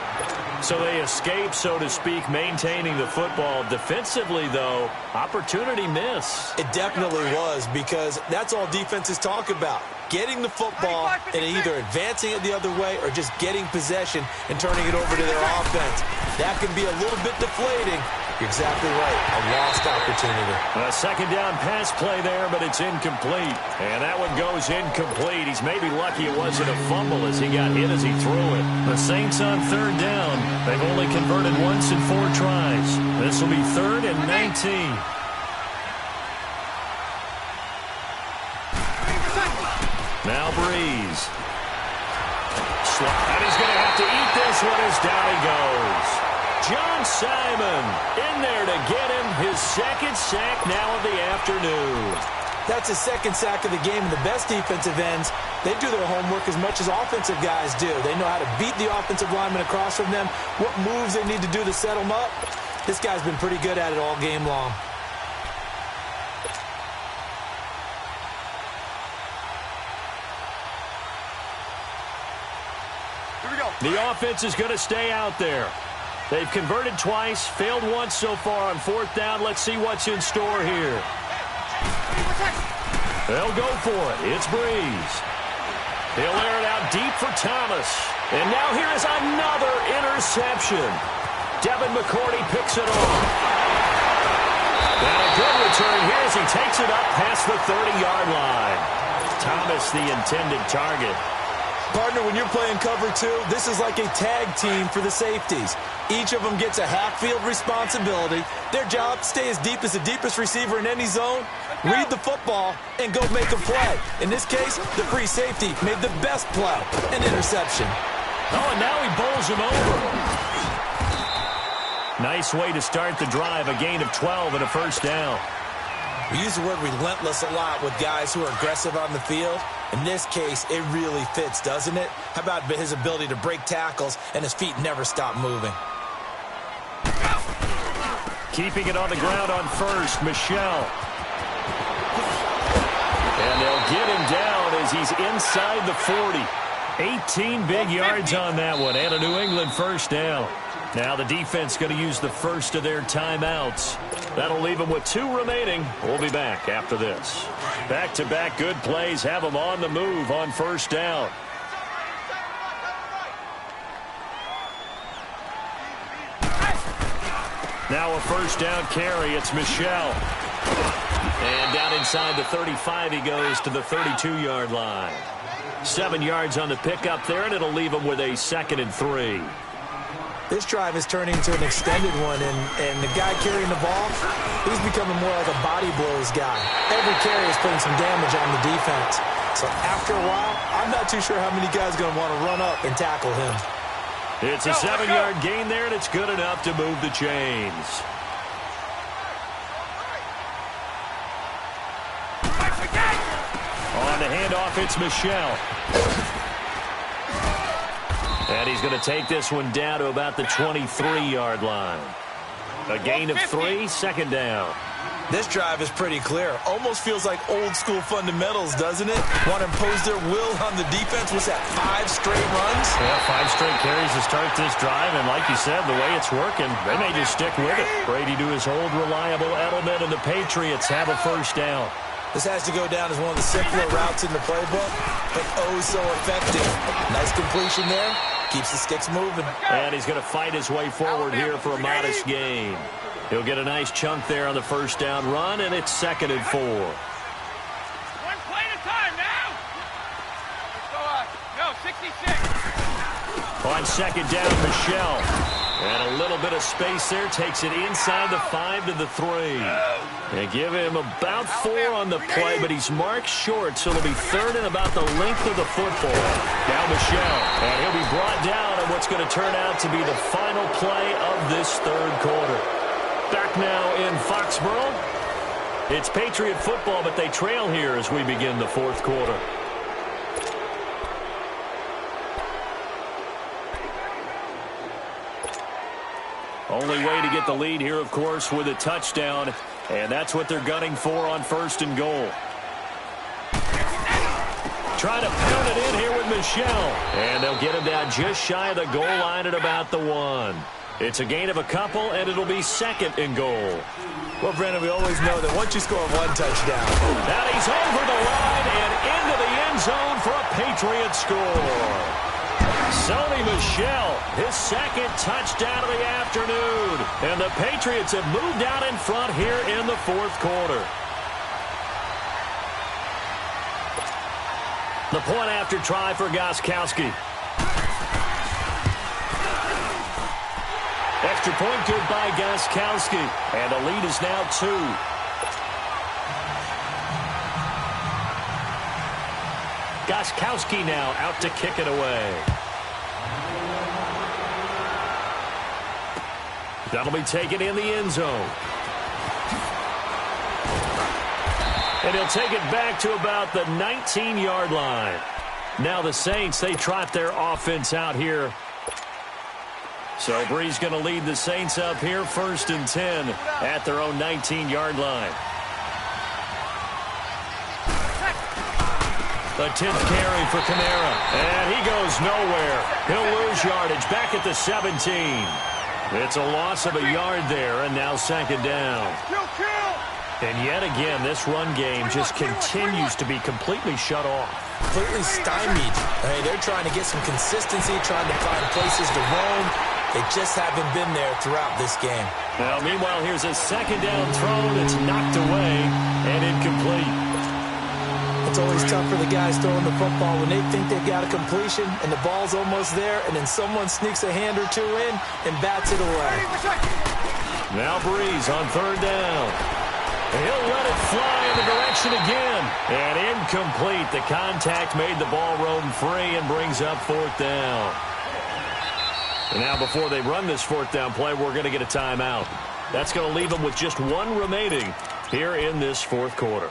So they escape, so to speak, maintaining the football. Defensively, though, opportunity miss. It definitely was, because that's all defenses talk about. Getting the football and either advancing it the other way or just getting possession and turning it over to their offense. That can be a little bit deflating. You're exactly right. A lost opportunity. A second down pass play there, but it's incomplete. And that one goes incomplete. He's maybe lucky it wasn't a fumble as he got hit as he threw it. The Saints on third down. They've only converted once in 4 tries. This will be 3rd and 19. Now Breeze. And he's going to have to eat this one as down he goes. John Simon in there to get him his 2nd sack now of the afternoon. That's his 2nd sack of the game, and the best defensive ends, they do their homework as much as offensive guys do. They know how to beat the offensive lineman across from them, what moves they need to do to set them up. This guy's been pretty good at it all game long. Here we go. The offense is going to stay out there. They've converted twice, failed once so far on 4th down. Let's see what's in store here. They'll go for it. It's Breeze. He'll air it out deep for Thomas. And now here is another interception. Devin McCourty picks it off. And a good return here as he takes it up past the 30-yard line. Thomas, the intended target. Partner, when you're playing cover 2, this is like a tag team for the safeties. Each of them gets a half-field responsibility. Their job, stay as deep as the deepest receiver in any zone, read the football, and go make a play. In this case, the free safety made the best play, an interception. Oh, and now he bowls him over. Nice way to start the drive, a gain of 12 and a 1st down. We use the word relentless a lot with guys who are aggressive on the field. In this case, it really fits, doesn't it? How about his ability to break tackles and his feet never stop moving? Keeping it on the ground on 1st, Michelle. And they'll get him down as he's inside the 40. 18 big yards on that one, and a New England 1st down. Now the defense going to use the first of their timeouts. That'll leave them with 2 remaining. We'll be back after this. Back-to-back good plays have them on the move on 1st down. Now a 1st down carry. It's Michelle. And down inside the 35 he goes to the 32-yard line. 7 yards on the pickup there, and it'll leave him with a 2nd and 3. This drive is turning into an extended one, and the guy carrying the ball, he's becoming more like a body blows guy. Every carry is putting some damage on the defense. So after a while, I'm not too sure how many guys are going to want to run up and tackle him. It's a 7-yard gain there, and it's good enough to move the chains. On the handoff, it's Michelle. And he's going to take this one down to about the 23-yard line. A gain of 3, 2nd down. This drive is pretty clear. Almost feels like old-school fundamentals, doesn't it? Want to impose their will on the defense. Was that 5 straight runs? Yeah, 5 straight carries to start this drive. And like you said, the way it's working, they may just stick with it. Brady to his old reliable Edelman, and the Patriots have a 1st down. This has to go down as one of the simpler routes in the playbook, but oh so effective. Nice completion there. Keeps the sticks moving. And he's going to fight his way forward here for a modest gain. He'll get a nice chunk there on the 1st down run, and it's 2nd and 4. 1 play at a time now. Let's go, 66. On 2nd down, Michelle. And a little bit of space there. Takes it inside the 5 to the 3. They give him about 4 on the play, but he's marked short, so it'll be 3rd and about the length of the football. Now Michelle, and he'll be brought down on what's going to turn out to be the final play of this 3rd quarter. Back now in Foxborough. It's Patriot football, but they trail here as we begin the 4th quarter. Only way to get the lead here, of course, with a touchdown. And that's what they're gunning for on 1st and goal. try to pound it in here with Michel. And they'll get him down just shy of the goal line at about the 1. It's a gain of a couple, and it'll be 2nd and goal. Well, Brandon, we always know that once you score 1 touchdown. Now he's over the line and into the end zone for a Patriot score. Sony Michel, his 2nd touchdown of the afternoon. And the Patriots have moved out in front here in the 4th quarter. The point after try for Gostkowski. Extra point good by Gostkowski. And the lead is now 2. Gostkowski now out to kick it away. That'll be taken in the end zone. And he'll take it back to about the 19-yard line. Now the Saints, they trot their offense out here. So Bree's going to lead the Saints up here 1st and 10 at their own 19-yard line. The 10th carry for Kamara. And he goes nowhere. He'll lose yardage back at the 17. It's a loss of a yard there, and now 2nd down. And yet again, this run game just continues to be completely shut off. Completely stymied. Hey, they're trying to get some consistency, trying to find places to roam. They just haven't been there throughout this game. Now, meanwhile, here's a 2nd down throw that's knocked away and incomplete. It's always tough for the guys throwing the football when they think they've got a completion and the ball's almost there, and then someone sneaks a hand or two in and bats it away. Now Breeze on 3rd down. He'll let it fly in the direction again. And incomplete. The contact made the ball roam free and brings up 4th down. And now before they run this 4th down play, we're going to get a timeout. That's going to leave them with just 1 remaining here in this 4th quarter.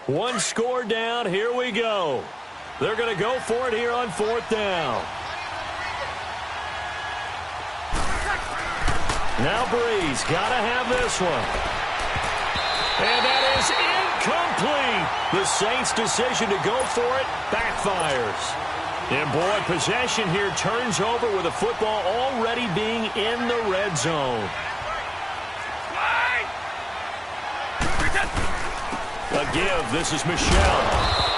One score down. Here we go. They're going to go for it here on 4th down. Now Breeze got to have this one. And that is incomplete. The Saints' decision to go for it backfires. And boy, possession here turns over with the football already being in the red zone. A give. This is Michel.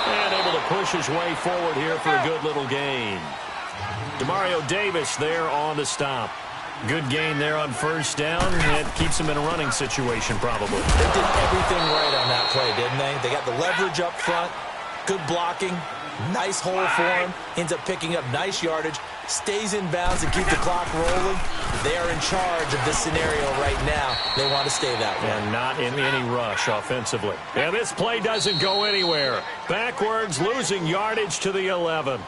And able to push his way forward here for a good little gain. Demario Davis there on the stop. Good gain there on 1st down. It keeps him in a running situation probably. They did everything right on that play, didn't they? They got the leverage up front. Good blocking. Nice hole for him. Ends up picking up nice yardage. Stays in bounds and keep the clock rolling. They are in charge of this scenario right now. They want to stay that way. And not in any rush offensively. And this play doesn't go anywhere. Backwards, losing yardage to the 11.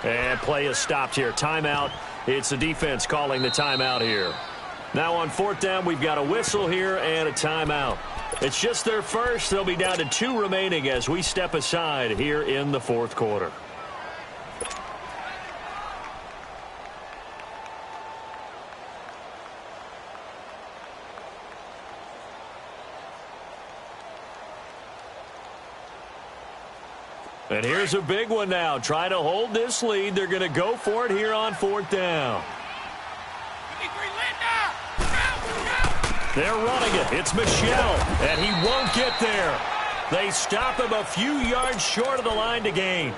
And play is stopped here. Timeout. It's the defense calling the timeout here. Now on 4th down, we've got a whistle here and a timeout. It's just their first. They'll be down to 2 remaining as we step aside here in the 4th quarter. And here's a big one now. Trying to hold this lead. They're going to go for it here on 4th down. They're running it. It's Michel, and he won't get there. They stop him a few yards short of the line to gain.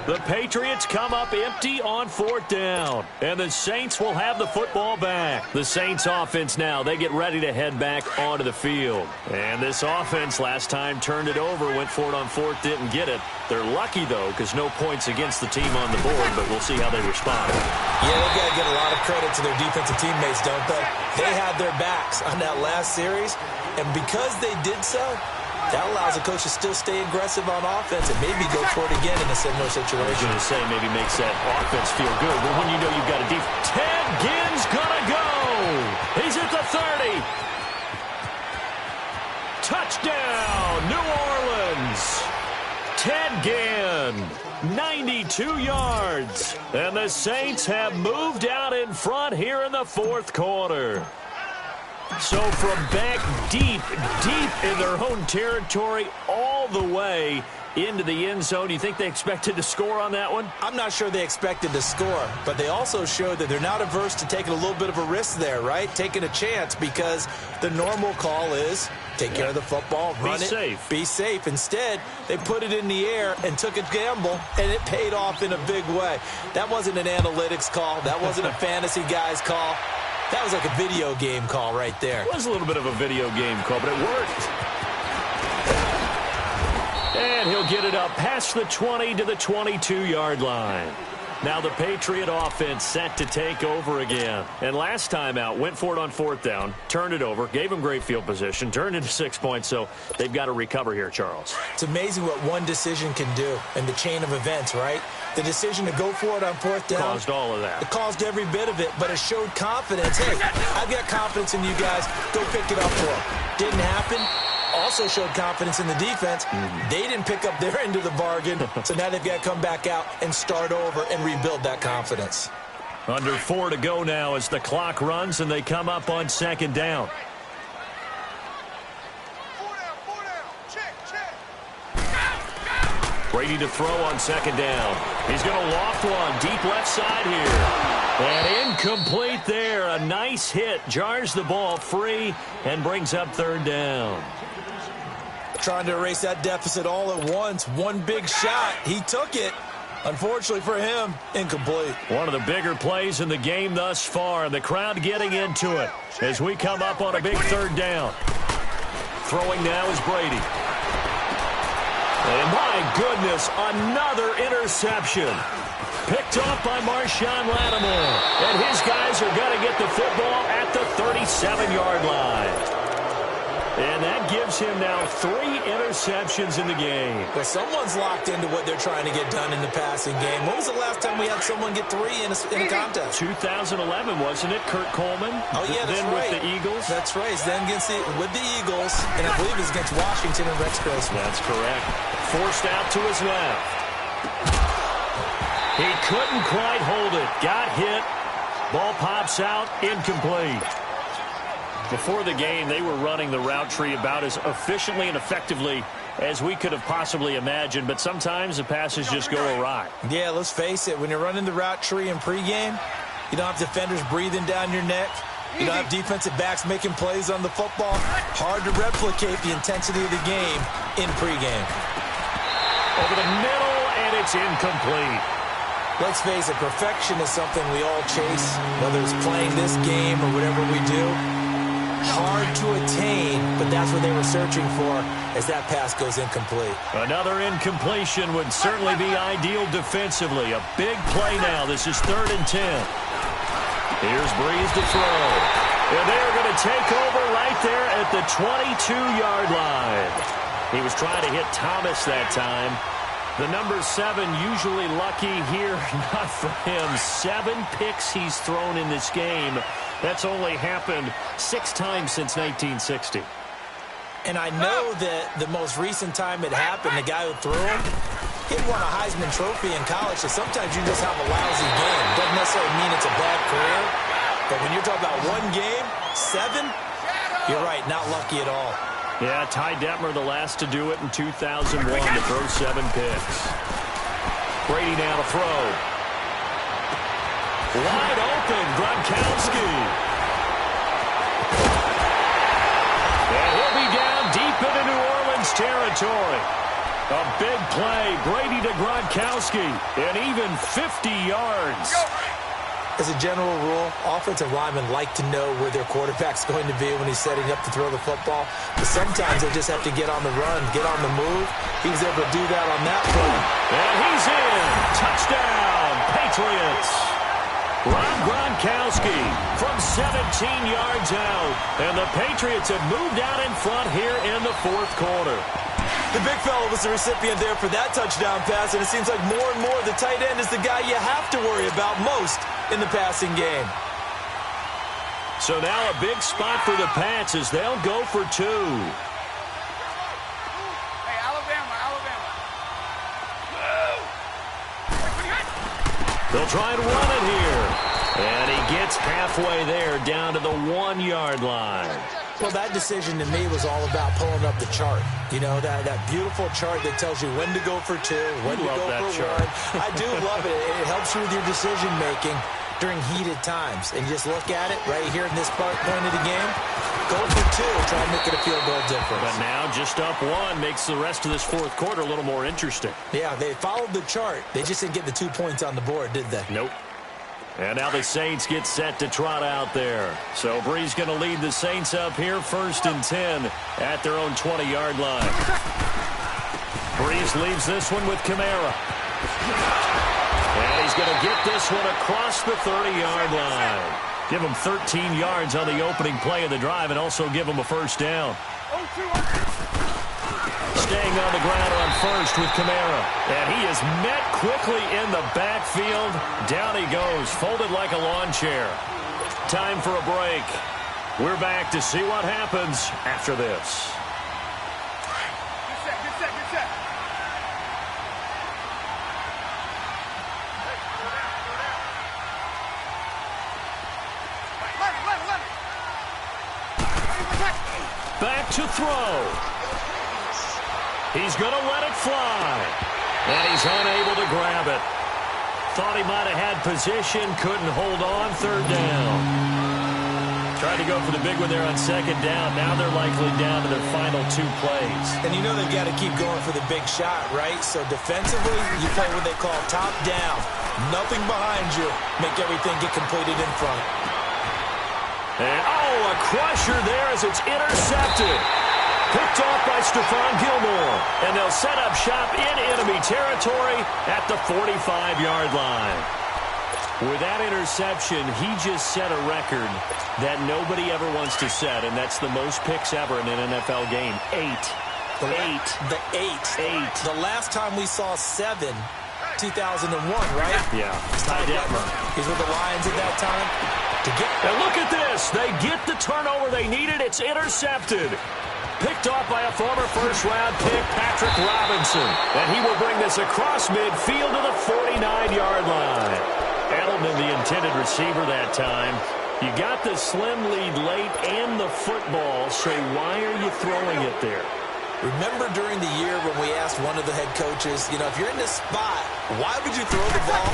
The Patriots come up empty on 4th down, and the Saints will have the football back. The Saints offense now, they get ready to head back onto the field. And this offense last time turned it over, went for it on 4th, didn't get it. They're lucky, though, because no points against the team on the board, but we'll see how they respond. Yeah, they've got to get a lot of credit to their defensive teammates, don't they? They had their backs on that last series, and because they did so, that allows the coach to still stay aggressive on offense and maybe go for it again in a similar situation. I was going to say maybe makes that offense feel good, but when you know you've got a defense. Ted Ginn's going to go. He's at the 30. Touchdown, New Orleans. Ted Ginn. 92 yards. And the Saints have moved out in front here in the fourth quarter. So from back deep in their own territory all the way into the end zone, you think they expected to score on that one? I'm not sure they expected to score, but they also showed that they're not averse to taking a little bit of a risk there, right? Taking a chance, because the normal call is take care of the football, run it, be safe. Instead, they put it in the air and took a gamble, and it paid off in a big way. That wasn't an analytics call. That wasn't a fantasy guy's call. That was like a video game call right there. It was a little bit of a video game call, but it worked. And he'll get it up past the 20 to the 22-yard line. Now the Patriot offense set to take over again. And last time out, went for it on fourth down, turned it over, gave them great field position, turned into 6 points, so they've got to recover here, Charles. It's amazing what one decision can do in the chain of events, right? The decision to go for it on fourth down caused all of that. It caused every bit of it, but it showed confidence. Hey, I've got confidence in you guys. Go pick it up for them. Didn't happen. Also showed confidence in the defense. They didn't pick up their end of the bargain, so now they've got to come back out and start over and rebuild that confidence. Under 4 to go now as the clock runs and they come up on second down. Brady to throw on second down. He's going to loft one deep left side here. And incomplete there. A nice hit. Jars the ball free and brings up third down. Trying to erase that deficit all at once. One big shot. He took it. Unfortunately for him, incomplete. One of the bigger plays in the game thus far. The crowd getting into it as we come up on a big third down. Throwing now is Brady. And my goodness, another interception. Picked off by Marshawn Lattimore. And his guys are going to get the football at the 37-yard line. And that gives him now 3 interceptions in the game. Well, someone's locked into what they're trying to get done in the passing game. When was the last time we had someone get 3 in a contest? 2011, wasn't it? Kurt Coleman. Oh, yeah, that's then right. With the Eagles. That's right. Then with the Eagles, and I believe it's against Washington and Rex Grossman. That's correct. Forced out to his left. He couldn't quite hold it. Got hit. Ball pops out. Incomplete. Before the game, they were running the route tree about as efficiently and effectively as we could have possibly imagined, but sometimes the passes just go awry. Yeah, let's face it. When you're running the route tree in pregame, you don't have defenders breathing down your neck. You don't have defensive backs making plays on the football. Hard to replicate the intensity of the game in pregame. Over the middle, and it's incomplete. Let's face it, perfection is something we all chase, whether it's playing this game or whatever we do. Hard to attain, but that's what they were searching for as that pass goes incomplete. Another incompletion would certainly be ideal defensively. A big play now. This is 3rd and 10. Here's Breeze to throw. And they're going to take over right there at the 22-yard line. He was trying to hit Thomas that time. The number 7 usually lucky here. Not for him. 7 picks he's thrown in this game. That's only happened 6 times since 1960. And I know that the most recent time it happened, the guy who threw him, he won a Heisman Trophy in college, so sometimes you just have a lousy game. Doesn't necessarily mean it's a bad career, but when you're talking about one game, 7, you're right, not lucky at all. Yeah, Ty Detmer the last to do it in 2001 to throw 7 picks. Brady now to throw. Wide open, Gronkowski. And he'll be down deep into New Orleans territory. A big play, Brady to Gronkowski, and even 50 yards. As a general rule, offensive linemen like to know where their quarterback's going to be when he's setting up to throw the football. But sometimes they just have to get on the run, get on the move. He was able to do that on that play. And he's in. Touchdown, Patriots. Rob Gronkowski from 17 yards out. And the Patriots have moved out in front here in the 4th quarter. The big fella was the recipient there for that touchdown pass, and it seems like more and more the tight end is the guy you have to worry about most in the passing game. So now a big spot for the Pats as they'll go for 2. Hey, Alabama. They'll try and run it here. And he gets halfway there down to the 1-yard line. Well, that decision to me was all about pulling up the chart. You know, that beautiful chart that tells you when to go for 2, when to go for 1. I do love it. It helps you with your decision-making during heated times. And you just look at it right here in this point of the game. Go for 2, try and make it a field goal difference. But now just up 1 makes the rest of this fourth quarter a little more interesting. Yeah, they followed the chart. They just didn't get the 2 points on the board, did they? Nope. And now the Saints get set to trot out there. So Brees going to lead the Saints up here, 1st and 10 at their own 20-yard line. Brees leaves this one with Kamara. And he's going to get this one across the 30-yard line. Give him 13 yards on the opening play of the drive and also give him a first down. Staying on the ground on first with Kamara. And he is met quickly in the backfield. Down he goes, folded like a lawn chair. Time for a break. We're back to see what happens after this. Get set. Back to throw. He's going to let it fly. And he's unable to grab it. Thought he might have had position, couldn't hold on, 3rd down. Tried to go for the big one there on 2nd down. Now they're likely down to their final 2 plays. And you know they've got to keep going for the big shot, right? So defensively, you play what they call top down. Nothing behind you. Make everything get completed in front. And, a crusher there as it's intercepted. Picked off by Stephon Gilmore. And they'll set up shop in enemy territory at the 45-yard line. With that interception, he just set a record that nobody ever wants to set, and that's the most picks ever in an NFL game. 8. The last time we saw 7, 2001, right? Yeah. Ty Detmer. He's with the Lions at that time. And look at this. They get the turnover they needed. It's intercepted. Picked off by a former first-round pick, Patrick Robinson. And he will bring this across midfield to the 49-yard line. Edelman, the intended receiver that time. You got the slim lead late and the football, so why are you throwing it there? Remember during the year when we asked one of the head coaches, you know, if you're in this spot, why would you throw the ball?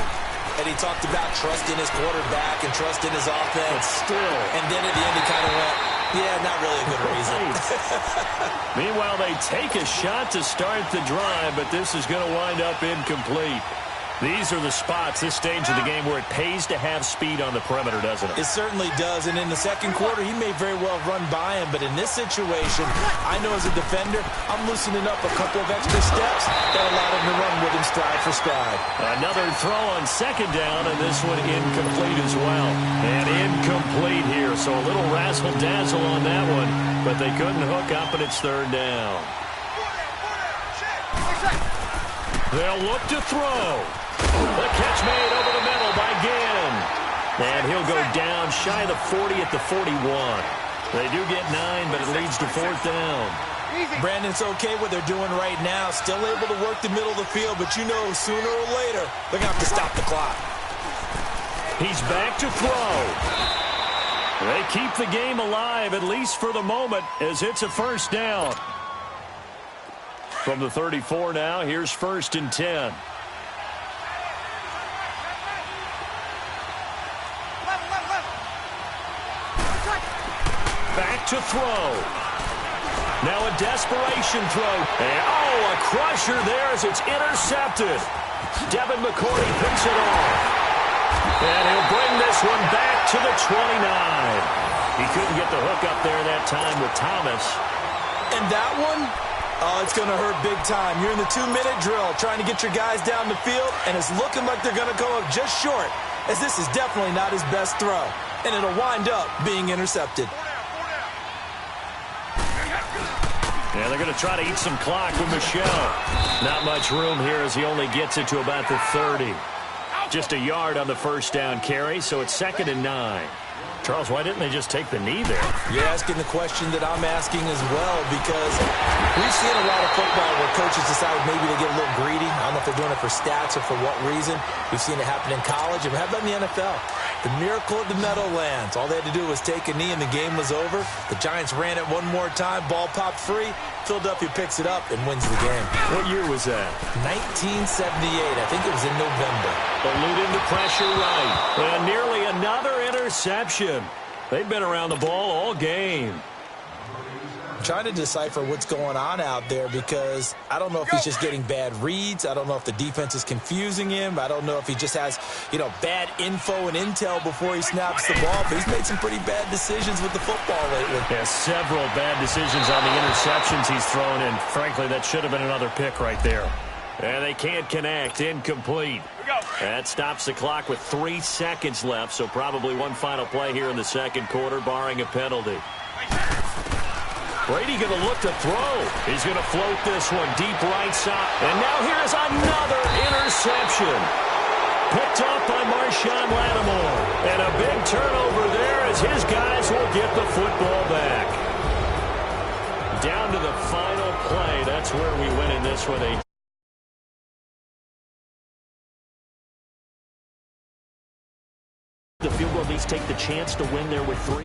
And he talked about trusting his quarterback and trusting his offense. But still. And then at the end he kind of went, yeah, not really a good reason. Meanwhile, they take a shot to start the drive, but this is going to wind up incomplete. These are the spots, this stage of the game, where it pays to have speed on the perimeter, doesn't it? It certainly does, and in the second quarter, he may very well run by him, but in this situation, I know as a defender, I'm loosening up a couple of extra steps that allow him to run with him stride for stride. Another throw on 2nd down, and this one incomplete as well. And incomplete here, so a little razzle-dazzle on that one, but they couldn't hook up, and it's 3rd down. They'll look to throw. The catch made over the middle by Gann. And he'll go down shy of the 40 at the 41. They do get 9, but it leads to 4th down. Brandon's okay what they're doing right now. Still able to work the middle of the field, but you know sooner or later they're going to have to stop the clock. He's back to throw. They keep the game alive, at least for the moment, as it's a 1st down. From the 34 now, here's 1st and 10. Back to throw. Now a desperation throw. And, a crusher there as it's intercepted. Devin McCourty picks it off. And he'll bring this one back to the 29. He couldn't get the hook up there that time with Thomas. And that one, it's going to hurt big time. You're in the 2-minute drill trying to get your guys down the field, and it's looking like they're going to go up just short, as this is definitely not his best throw. And it'll wind up being intercepted. Yeah, they're going to try to eat some clock with Michelle. Not much room here as he only gets it to about the 30. Just a yard on the 1st down carry, so it's 2nd and 9. Charles, why didn't they just take the knee there? You're asking the question that I'm asking as well, because we've seen a lot of football where coaches decide maybe to get a little greedy. I don't know if they're doing it for stats or for what reason. We've seen it happen in college, and how about in the NFL? The miracle of the Meadowlands. All they had to do was take a knee, and the game was over. The Giants ran it one more time. Ball popped free. Philadelphia picks it up and wins the game. What year was that? 1978. I think it was in November. Eluding the pressure right. And nearly another interception. They've been around the ball all game. I'm trying to decipher what's going on out there, because I don't know if he's just getting bad reads. I don't know if the defense is confusing him. I don't know if he just has, bad info and intel before he snaps the ball. But he's made some pretty bad decisions with the football lately. Yeah, several bad decisions on the interceptions he's thrown, and frankly, that should have been another pick right there. And they can't connect. Incomplete. That stops the clock with 3 seconds left, so probably one final play here in the second quarter, barring a penalty. Brady going to look to throw. He's going to float this one deep right side. And now here's another interception. Picked off by Marshawn Lattimore. And a big turnover there as his guys will get the football back. Down to the final play. That's where we win in this one. The field goal at least take the chance to win there with 3.